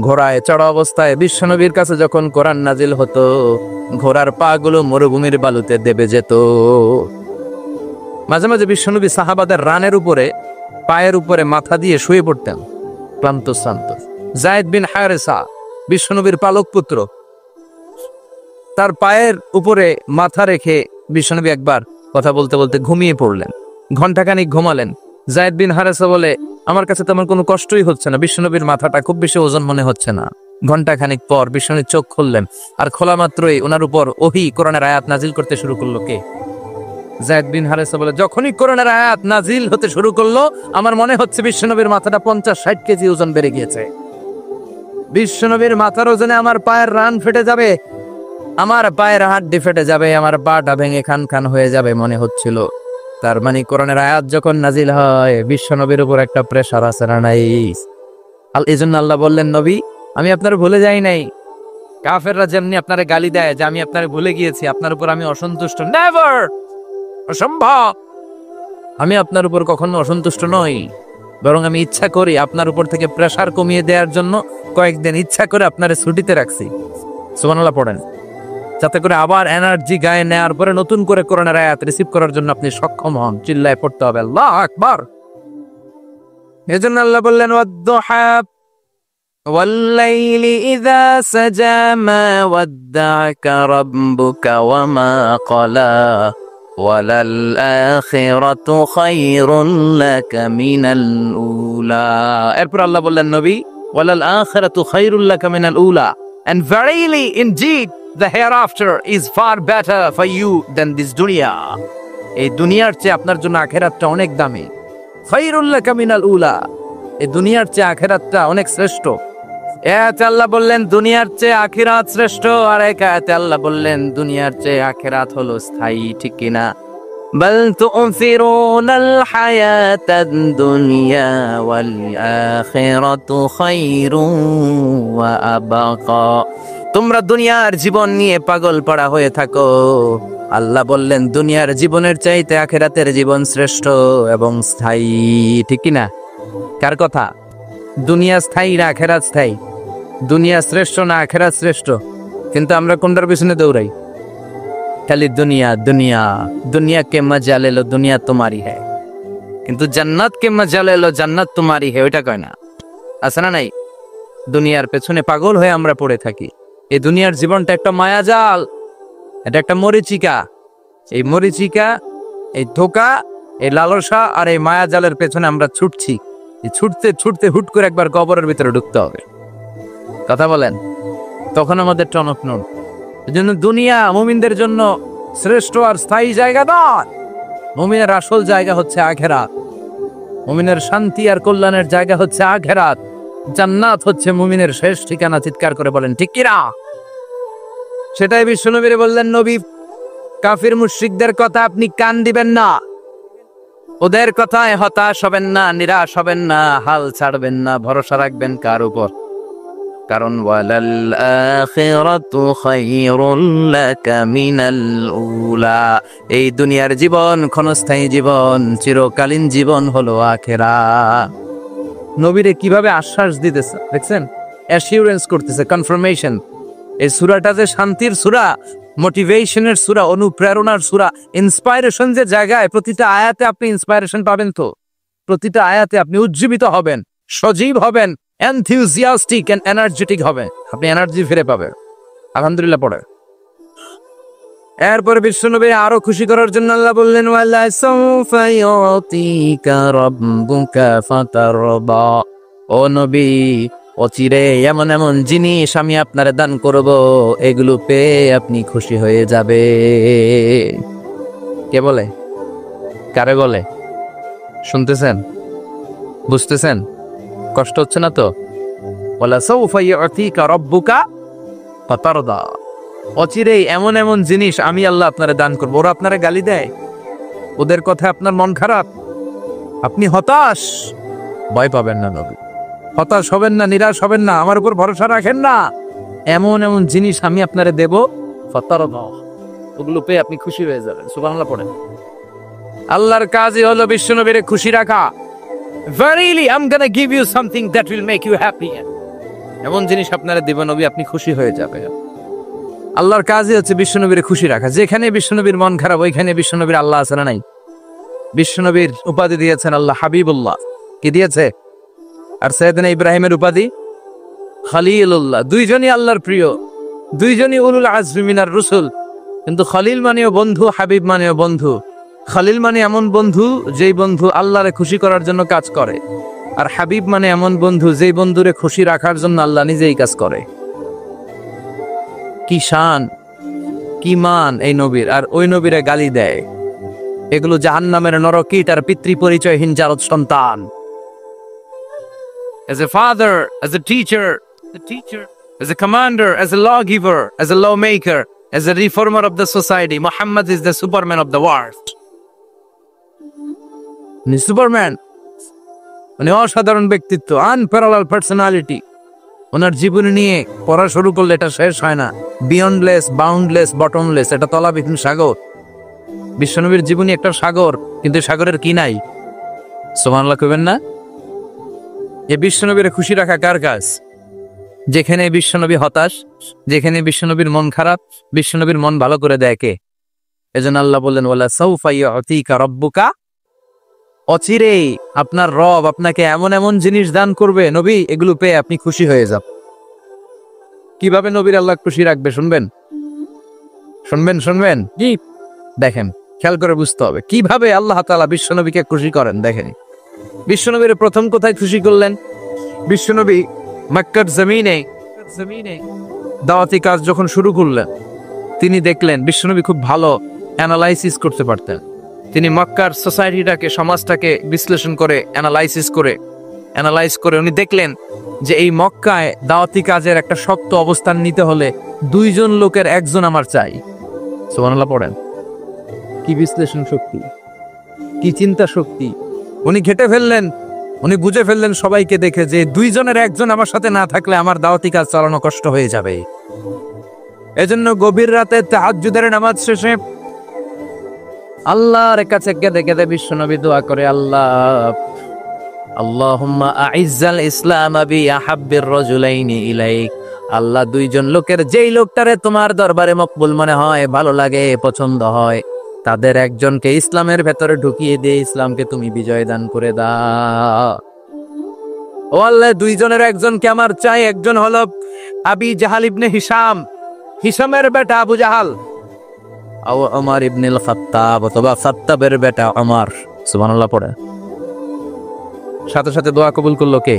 ঘোড়ায় চড়া অবস্থায় বিশ্বনবীর কাছে যখন কোরআন নাজিল হতো, ঘোড়ার পা গুলো মরুভূমির বালুতে দেবে যেত। মাঝে মাঝে বিশ্বনবী সাহাবাদের রানের উপরে, পায়ের উপরে মাথা দিয়ে শুয়ে পড়তেন, ক্লান্ত শ্রান্ত। যায়েদ বিন হারেসা, বিশ্বনবীর পালক পুত্র, তার পায়ের উপরে মাথা রেখে বিশ্বনবী একবার কথা বলতে বলতে ঘুমিয়ে পড়লেন। ঘন্টাখানিক ঘুমালেন। যায়েদ বিন হারেসা বলে, আমার কাছে তেমন কোনো কষ্টই হচ্ছে না, বিশ্বনবীর মাথাটা খুব বেশি ওজন মনে হচ্ছে না। ঘন্টাখানিক পর বিশ্বনবীর চোখ খুললেন, আর খোলা মাত্রই ওনার উপর ওহী কোরআনের আয়াত নাজিল করতে শুরু করলো। কে? যায়েদ বিন হারেসা বলে, যখনই কোরআনের আয়াত নাজিল হতে শুরু করলো, আমার মনে হচ্ছে বিশ্বনবীর মাথাটা 50-60 কেজি ওজন বেড়ে গিয়েছে। বিশ্বনবীর মাথার ওজনে আমার পায়ের রান ফেটে যাবে, আমার পায়ের হাড্ডি ফেটে যাবে, আমার পাটা ভেঙে খান খান হয়ে যাবে মনে হচ্ছিল। তার মানে কোরআনের আয়াত যখন নাজিল হয়, বিশ্বনবীর উপর একটা প্রেসার আছে না নাই? এজন্য আল্লাহ বললেন, নবী আমি আপনার ভুলে যাই নাই। কাফেররা যেমনি আপনারে গালি দেয় যে আমি আপনারে ভুলে গিয়েছি, আপনার উপর আমি অসন্তুষ্ট, নেভার, অসম্ভব। আমি আপনার উপর কখনো অসন্তুষ্ট নই, বরং আমি ইচ্ছা করি আপনার উপর থেকে প্রেসার কমিয়ে দেওয়ার জন্য কয়েকদিন ইচ্ছা করে আপনার ছুটিতে রাখছি। সুবহানাল্লাহ পড়েন, যাতে করে আবার এনার্জি গায়ে নেওয়ার পরে নতুন করে কোরআনের আয়াত রিসিভ করার জন্য আপনি সক্ষম হন। চিল্লায় পড়তে হবে আল্লাহু আকবার। এজন্য আল্লাহ বললেন ওয়াদ-দুহা ওয়াল-লাইলি ইযা সাজা মা ওয়াদ্দা'আকা রাব্বুকা ওয়া মা ক্বালা ওয়ালাল আখিরাতু খায়রুল লাকা মিনাল উলা। এরপর আল্লাহ বললেন নবী ওয়ালাল আখিরাতু খায়রুল লাকা মিনাল উলা, and verily indeed the hereafter is far better for you than this dunya. এই দুনিয়ার চেয়ে আপনার জন্য আখিরাতটা অনেক দামি। খায়রুল লাকা মিনাল উলা, এই দুনিয়ার চেয়ে আখিরাতটা অনেক শ্রেষ্ঠ। এতে আল্লাহ বললেন দুনিয়ার চেয়ে আখিরাত শ্রেষ্ঠ, আর এক আয়াতে আল্লাহ বললেন দুনিয়ার চেয়ে আখিরাত হলো স্থায়ী। ঠিক কিনা? বাল তু'থিরুনাল হায়াতাদ দুনিয়া ওয়াল আখিরাতু খায়রুন ওয়া আবকা। তোমরা দুনিয়ার জীবন নিয়ে পাগল পাড়া হয়ে থাকো, আল্লাহ বললেন দুনিয়ার জীবনের চাইতে আখিরাতের জীবন শ্রেষ্ঠ এবং স্থায়ী। ঠিক কিনা? কার কথা? দুনিয়া স্থায়ী না আখিরাত স্থায়ী? দুনিয়া শ্রেষ্ঠ না আখিরাত শ্রেষ্ঠ? কিন্তু আমরা কোনটার পিছনে দৌড়াই? খালি দুনিয়া দুনিয়া। দুনিয়া কে মজা লে লো, দুনিয়া তোমারি হ্যায়, কিন্তু জান্নাত কে মজা লে লো, জান্নাত তোমারি হ্যায় ওইটা কয় না। আছে না নাই? দুনিয়ার পেছনে পাগল হয়ে আমরা পড়ে থাকি। এই দুনিয়ার জীবনটা একটা মায়াজাল, এটা একটা মরিচিকা। এই মরিচিকা, এই ধোঁকা, এই লালসা আর এই মায়াজালের পেছনে আমরা ছুটছি। ছুটতে ছুটতে হুট করে একবার কবরের ভিতরে ঢুকতে হবে। কথা বলেন, তখন আমাদের টনক নন। এই জন্য দুনিয়া মুমিনদের জন্য শ্রেষ্ঠ আর স্থায়ী জায়গা নয়। মুমিনের আসল জায়গা হচ্ছে আখিরাত। মুমিনের শান্তি আর কল্যাণের জায়গা হচ্ছে আখিরাত। জান্নাত হচ্ছে মুমিনের শেষ ঠিকানা। চিৎকার করে বলেন ঠিক কিনা? সেটাই বিশ্বনবীরে বললেন, নবী কাফির মুশরিকদের কথা আপনি কান দিবেন না, ওদের কথায় হতাশ হবেন না, নিরাশ হবেন না, হাল ছাড়বেন না, ভরসা রাখবেন কার উপর? কারণ ওয়ালাল আখিরাতু খায়রুল লাকা মিনাল উলা, এই দুনিয়ার জীবন ক্ষণস্থায়ী জীবন, চিরকালীন জীবন হলো আখিরাত। নবীরে কিভাবে আশ্বাস দিতেছে দেখছেন? অ্যাসিউরেন্স করতেছে, কনফার্মেশন। এই সূরাটা যে শান্তির সূরা, মোটিভেশনের সূরা, অনুপ্রেরণার সূরা, ইন্সপাইরেশন যে জায়গায়, প্রতিটা আয়াতে আপনি ইন্সপাইরেশন পাবেন। তো প্রতিটা আয়াতে আপনি উজ্জীবিত হবেন, সজীব হবেন, এনথিউজিয়াস্টিক এন্ড এনার্জেটিক হবেন, আপনি এনার্জি ফিরে পাবেন। আলহামদুলিল্লাহ পড়ে। এরপর বিশ্বনবী আরো খুশি করার জন্য আল্লাহ বললেন ওয়ালা সাউফা ইউতিকা রাব্বুকা ফাতারবা। ও নবী, অচিরে এমন এমন জিনিস আমি আপনারে দান করব, এগুলো পেয়ে আপনি খুশি হয়ে যাবে। কে বলে? কারে বলে? শুনতেছেন? বুঝতেছেন? কষ্ট হচ্ছে না তো? ওয়ালা সাউফা ইউতিকা রাব্বুকা ফাতারদা। অচিরে এমন এমন জিনিস আমি আল্লাহ আপনারে দান করবো। ওরা আপনারে গালি দেয়, ওদের কথা আপনার মন খারাপ, আপনি হতাশ, ভয় পাবেন না নবী। হতাশ হবেন না, নিরাশ হবেন না, আমার উপর ভরসা রাখেন না। এমন এমন জিনিস আমি আপনারে দেব, ফাতারদা, ওগুলো পেয়ে আপনি খুশি হয়ে যাবেন। সুবহানাল্লাহ পড়েন। আল্লাহর কাজই হলো বিশ্বনবীরে খুশি রাখা। Verily I'm gonna give you something that will make you happy. এমন জিনিস আপনারা দেব নবী, আপনি খুশি হয়ে যাবেন। আল্লাহর কাজই হচ্ছে বিশ্বনবীর খুশি রাখা। যেখানে বিশ্বনবীর মন খারাপ, ওইখানে বিশ্বনবীর আল্লাহ আছে না নাই? বিশ্বনবীর উপাধি দিয়েছেন আল্লাহ হাবিবুল্লাহ। কি দিয়েছে? আর সাইয়েদনা ইব্রাহিমের উপাধি খলিলুল্লাহ। দুইজনই আল্লাহর প্রিয়, দুইজনই উলুল আজমি মিনার রুসুল। কিন্তু খলিল মানেও বন্ধু, হাবিব মানেও বন্ধু। খলিল মানে এমন বন্ধু যেই বন্ধু আল্লাহরে খুশি করার জন্য কাজ করে, আর হাবিব মানে এমন বন্ধু যেই বন্ধুরে খুশি রাখার জন্য আল্লাহ নিজেই কাজ করে। কি শান, কি মান এই নবীর! আর ওই নবীরে গালি দেয়। এগুলো জাহান্নামের নরকীট আর পিতৃ পরিচয়হীন জারদ সন্তান। As a father, as a teacher, as a commander, as a lawgiver, as a lawmaker, as a reformer of the society, Muhammad is the Superman of the world. Superman মানে অসাধারণ ব্যক্তিত্ব, আনপ্যারালাল পার্সোনালিটি। ওনার জীবনী নিয়ে পড়া শুরু করলে এটা শেষ হয় না। বিয়ন্ডলেস, বাউন্ডলেস, বটমলেস, এটা তলাবিহীন সাগর। বিশ্বনবীর জীবনী একটা সাগর, কিন্তু সাগরের কি নাই? সুবহানাল্লাহ কইবেন না? এ বিশ্বনবীর খুশি রাখা কার কাজ? যেখানে বিশ্বনবী হতাশ, যেখানে বিশ্বনবীর মন খারাপ, বিশ্বনবীর মন ভালো করে দেয় কে? এজন্য আল্লাহ বললেন ওয়ালা সাউফা ইউতিকা রাব্বুকা, অচিরেই আপনার রব আপনাকে এমন এমন জিনিস দান করবে নবী, এগুলো পেয়ে আপনি খুশি হয়ে যান। কিভাবে নবীর আল্লাহ খুশি রাখবে শুনবেন? শুনবেন জি, দেখেন, খেয়াল করে বুঝতে হবে কিভাবে আল্লাহ তাআলা বিশ্বনবীকে খুশি করেন। দেখেন, বিশ্বনবীর প্রথম কোথায় খুশি করলেন? বিশ্বনবী মক্কার জমিনে দাওয়াতি কাজ যখন শুরু করলেন, তিনি দেখলেন বিশ্বনবী খুব ভালো অ্যানালাইসিস করতে পারতেন। তিনি মক্কার সোসাইটিটাকে, সমাজটাকে বিশ্লেষণ করে অ্যানালাইজ করে উনি দেখলেন যে এই মক্কায় দাওয়াতি কাজের একটা শক্ত অবস্থান নিতে হলে 2 জন লোকের একজন আমার চাই। সুবহানাল্লাহ পড়েন। কি বিশ্লেষণ শক্তি, কি চিন্তা শক্তি! উনি ঘেটে ফেললেন, উনি বুঝে ফেললেন সবাইকে দেখে যে 2 জনের একজন আমার সাথে না থাকলে আমার দাওয়াতি কাজ চালানো কষ্ট হয়ে যাবে। এজন্য গভীর রাতে তাহাজ্জুদের নামাজ শেষে আল্লাহর কাছে কেঁদে কেঁদে বিশ্বনবী দোয়া করে, আল্লাহুম্মা আইজ্জাল ইসলাম বি আহাব্বির রাজুলাইনি ইলাইক। আল্লাহ, 2 জন লোকের যেই লোকটারে তোমার দরবারে মকবুল মনে হয়, ভালো লাগে, পছন্দ হয়, তাদের একজনকে ইসলামের ভেতরে ঢুকিয়ে দিয়ে ইসলামকে তুমি বিজয় দান করে দাও। ও আল্লাহ, 2 জনের একজনকে আমার চাই। একজন হলো আবি জাহাল ইবনে হিশাম, হিশামের বেটা আবু জাহাল, ও ওমর ইবনুল খাত্তাব অথবা খাত্তাবের বেটা ওমর। সুবহানাল্লাহ পড়ে। সাথে সাথে দোয়া কবুল করলো কে?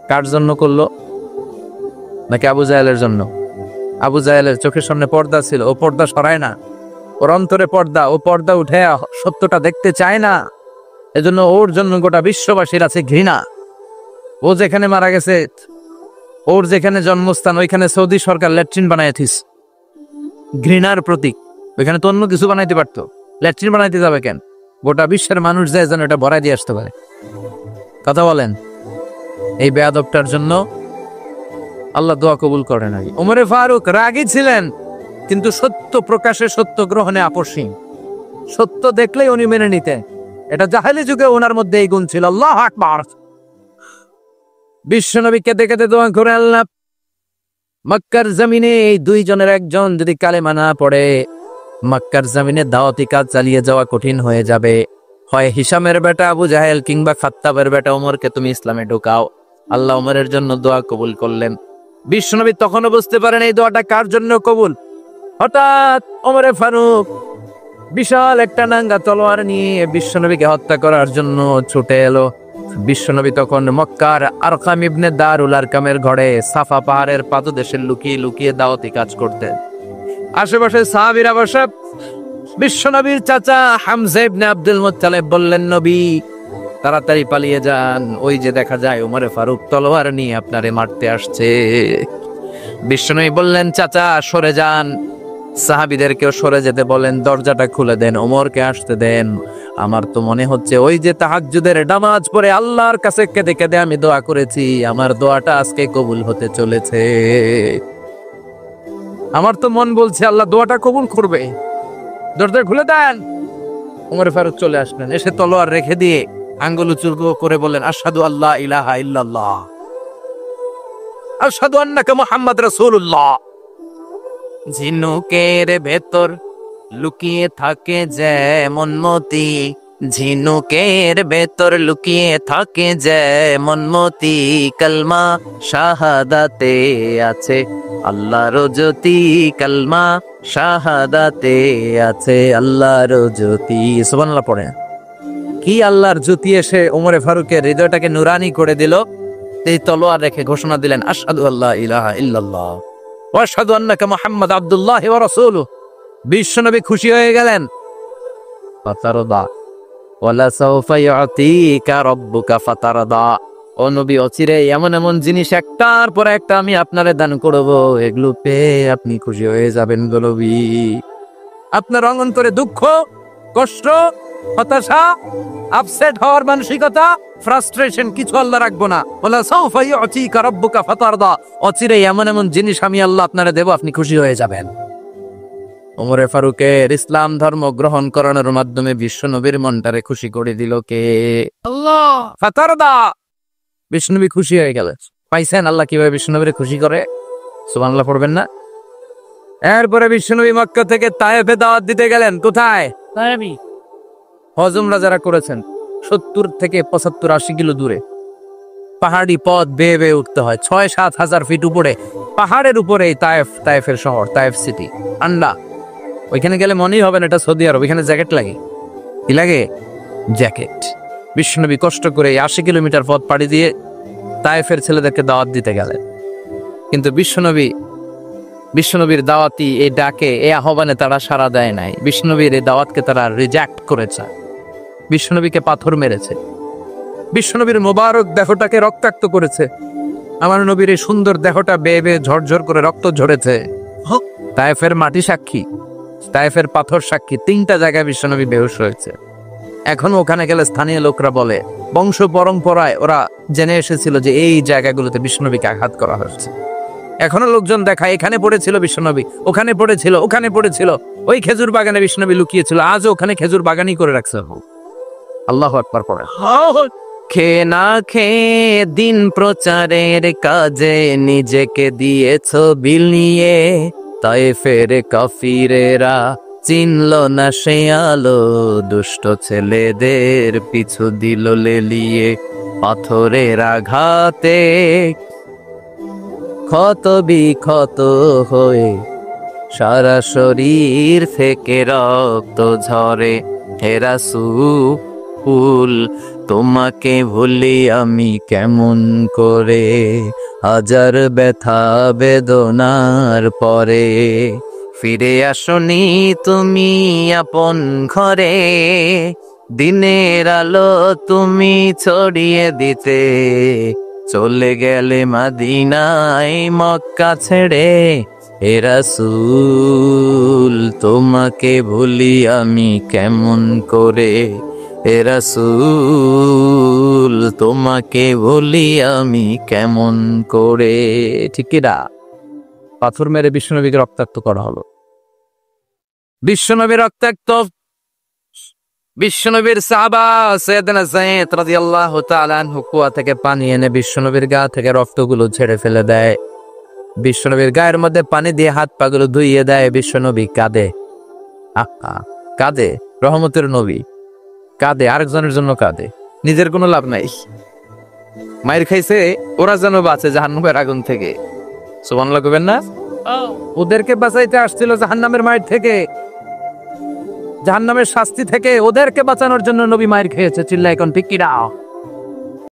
কার জন্য করলো? নাকি আবু জাহেলের জন্য? আবু জাহেলের চোখের সামনে পর্দা ছিল, ও পর্দা সরায় না। ওর অন্তরে পর্দা, ও পর্দা উঠে সত্যটা দেখতে চায় না। এজন্য ওর জন্য গোটা বিশ্ববাসীর আছে ঘৃণা। ও যেখানে মারা গেছে, ওর যেখানে জন্মস্থান, ওইখানে সৌদি সরকার ল্যাট্রিন বানাইতিস, ঘৃণার প্রতীক। ওইখানে তো অন্য কিছু বানাইতে পারতো, ল্যাট্রিন বানাইতে যাবে কেন? গোটা বিশ্বের মানুষ যায় যেন এটা ভরাই দিয়ে আসতে পারে। কথা বলেন, এই বেয়াদবটার জন্য আল্লাহ দোয়া কবুল করে নাই। ওমরে ফারুক রাগী ছিলেন, কিন্তু সত্য প্রকাশে, সত্য গ্রহণে আপসহীন। সত্য দেখলেই উনি মেনে নিতেন। এটা জাহেলি যুগে ওনার মধ্যে এই গুণ ছিল। আল্লাহু আকবার। বিশ্বনবী কেঁদে কেঁদে দোয়া করে, আল্লাহ, মক্কার জমিনে এই 2 জনের একজন যদি কালেমা না পড়ে, মক্কার জমিনে দাওয়াতি কাজ চালিয়ে যাওয়া কঠিন হয়ে যাবে। হয় হিশামের বেটা আবু জাহেল কিংবা খাত্তাবের বেটা ওমরকে তুমি ইসলামে ঢোকাও। আল্লাহ ওমরের জন্য দোয়া কবুল করলেন। বিশ্বনবী তখনও বুঝতে পারেন এই দোয়াটা কার জন্য কবুল। হঠাৎ ওমরে ফারুক বিশাল একটা নাঙ্গা তলোয়ার নিয়ে বিশ্বনবীকে হত্যা করার জন্য ছুটে এলো। বিশ্বনবী তখন মক্কার আরকাম ইবনে দারুল আরকামের ঘরে সাফা পাহাড়ের পাদদেশে লুকিয়ে লুকিয়ে দাওয়াতি কাজ করতেন। আশেপাশে সাহাবীরা বসে। বিশ্বনবীর চাচা হামজা ইবনে আব্দুল মুত্তালিব বললেন, নবী তাড়াতাড়ি পালিয়ে যান, ওই যে দেখা যায় ওমরে ফারুক তলোয়ার নিয়ে আপনারে মারতে আসছে। বিশ্বনবী বললেন, চাচা সরে যান, সাহাবীদেরকেও সরে যেতে বলেন, দরজাটা খুলে দেন, ওমরকে আসতে দেন। আমার তো মনে হচ্ছে ওই যে তাহাজ্জুদের নামাজ পড়ে আল্লাহর কাছে কেঁদে কেঁদে আমি দোয়া করেছি, আমার দোয়াটা আজকে কবুল হতে চলেছে। আমার তো মন বলছে আল্লাহ দোয়াটা কবুল করবে, দরজা খুলে দেন। ওমর ফারুক চলে আসলেন, এসে তলোয়ার রেখে দিয়ে আঙ্গুল উঁচু করে বললেন, আশহাদু আল্লা ইলাহা ইল্লাল্লাহ, আশহাদু আন্নাকা মুহাম্মাদ রাসূলুল্লাহ। ঝিনুকের ভেতর লুকিয়ে থাকে যেমন মতি, ঝিনুকের ভেতর লুকিয়ে থাকে যেমন মতি, কালমা শাহাদাতে আছে আল্লাহর জ্যোতি, কালমা শাহাদাতে আছে আল্লাহর জ্যোতি। সুবহানাল্লাহ পড়ে। কি আল্লাহর জ্যোতি এসে ওমরে ফারুকের হৃদয়টাকে নুরানি করে দিল। এই তলোয়ার রেখে ঘোষণা দিলেন, আশহাদু আল্লা ইলাহা ইল্লাল্লাহ ওয়া আশহাদু আন্নাকা মুহাম্মাদ আব্দুল্লাহি ওয়া রাসূলুহু। বিশ্বনবী খুশি হয়ে গেলেন। ফাতারদা ওয়ালা সাউফা ইউতিকা রাব্বুকা ফাতারদা। ও নবী, অচিরে এমন এমন জিনিস একটার পর একটা আমি আপনারে দান করব, এগুলো পেয়ে আপনি খুশি হয়ে যাবেন গো নবী। আপনার অন্তরে দুঃখ, কষ্ট, হতাশা, আপসেট হওয়ার মানসিকতা, ফ্রাস্ট্রেশন কিছু আল্লাহ রাখবো না। ওয়ালা সাউফা ইউতিকা রাব্বুকা ফাতারদা। অচিরে এমন এমন জিনিস আমি আল্লাহ আপনারে দেব, আপনি খুশি হয়ে যাবেন। ওমরে ফারুকের ইসলাম ধর্ম গ্রহণ করানোর মাধ্যমে বিশ্ব নবীর মনটারে খুশি করে দিল কে? আল্লাহ। ফাতারদা, বিষ্ণুনবী খুশি হয়ে গেল। পাইছেন আল্লাহ কিভাবে বিষ্ণুনবীরে খুশি করে? সুবহানাল্লাহ পড়বেন না? এরপরে বিষ্ণুনবী মক্কা থেকে তায়েফে দাওয়াত দিতে গেলেন। কোথায়? তায়েফে। হজ উমরা যারা করেছেন 70 থেকে 75 80 কিলো দূরে পাহাড়ি পথ বেয়ে বেয়ে উঠতে হয়, 6-7 হাজার ফিট উপরে পাহাড়ের উপরে তায়েফের শহর, তায়েফ সিটি। ঠান্ডা, ওইখানে গেলে মনেই হবে না এটা সৌদি আরব। ওইখানে জ্যাকেট লাগে। কি লাগে? জ্যাকেট। বিষ্ণুনবী কষ্ট করে 80 কিলোমিটার পথ পাড়ি দিয়ে তায়েফের ছেলেদেরকে দাওয়াত দিতে গেলেন। কিন্তু বিষ্ণুনবীর দাওয়াতি এই ডাকে, এই আহ্বানে তারা সাড়া দেয় নাই। বিষ্ণুনবীর এই দাওয়াতকে তারা রিজেক্ট করেছে। বিষ্ণুনবীকে পাথর মেরেছে, বিষ্ণুনবীর মোবারক দেহটাকে রক্তাক্ত করেছে। আমার নবীর এই সুন্দর দেহটা বেয়ে বেয়ে ঝরঝর করে রক্ত ঝরেছে। তায়েফের মাটি সাক্ষী, তায়েফের পাথর সাক্ষী। 3টা জায়গায় বিশ্বনবী বেহুশ হয়েছে। এখন ওখানে গেলে স্থানীয় লোকরা বলে, বংশ পরম্পরায় ওরা জেনে এসেছিল যে এই জায়গাগুলোতে বিশ্বনবীকে আঘাত করা হয়েছে। এখনো লোকজন দেখায় এখানে পড়েছিল বিশ্বনবী, ওখানে পড়েছিল, ওখানে পড়েছিল। ওই খেজুর বাগানে বিশ্বনবী লুকিয়েছিল, আজও ওখানে খেজুর বাগানই করে রাখছে। আল্লাহু আকবার পড়ে। খে না খেয়ে দিন প্রচারের কাজে নিজেকে দিয়েছ বিলিয়ে, তায়েফের কাফিরেরা চিনল না সে আলো, দুষ্ট ছেলেদের পিছু দিল লেলিয়ে। পাথরের আঘাতে ক্ষত বিক্ষত হয়ে সারা শরীর থেকে রক্ত ঝরে। হে রাসূল, তোমাকে ভুলি আমি কেমন করে, হাজার ব্যথা বেদনার পরে। ফিরে আসনি তুমি আপন ঘরে, দিনের আলো তুমি ছড়িয়ে দিতে। চলে গেলে মদিনায় মক্কা ছেড়ে। হে রাসূল, তোমাকে ভুলি আমি কেমন করে, হে রাসূল, তোমাকে ভুলি আমি কেমন করে। ঠিক না? পাথর মেরে বিশ্বনবীকে রক্তাক্ত করা হলো। বিশ্বনবী রক্তাক্ত। বিশ্বনবীর সাহাবা সাইয়েদনা যায়েদ রাদিয়াল্লাহু তাআলা আনহু কুয়া থেকে পানি এনে বিশ্বনবীর গা থেকে রক্তগুলো ঝেড়ে ফেলে দেয়। বিশ্বনবীর গায়ের মধ্যে পানি দিয়ে হাত পাগুলো ধুইয়ে দেয়। বিশ্বনবী কাঁদে, কাঁদে। রহমতের নবী কাঁদে, আরেকজনের জন্য কাঁদে, নিজের কোনো লাভ নাই। মায়ের খাইছে, ওরা যেন বাঁচে জাহান্নামের আগুন থেকে। সুবহানাল্লাহ কইবেন না? ওদেরকে বাঁচাইতে আসছিল জাহান্নামের মায়ের থেকে, জাহান্নামের শাস্তি থেকে। ওদেরকে বাঁচানোর জন্য নবী মায়ের খেয়েছে। চিল্লায় এখন ঠিক কি না?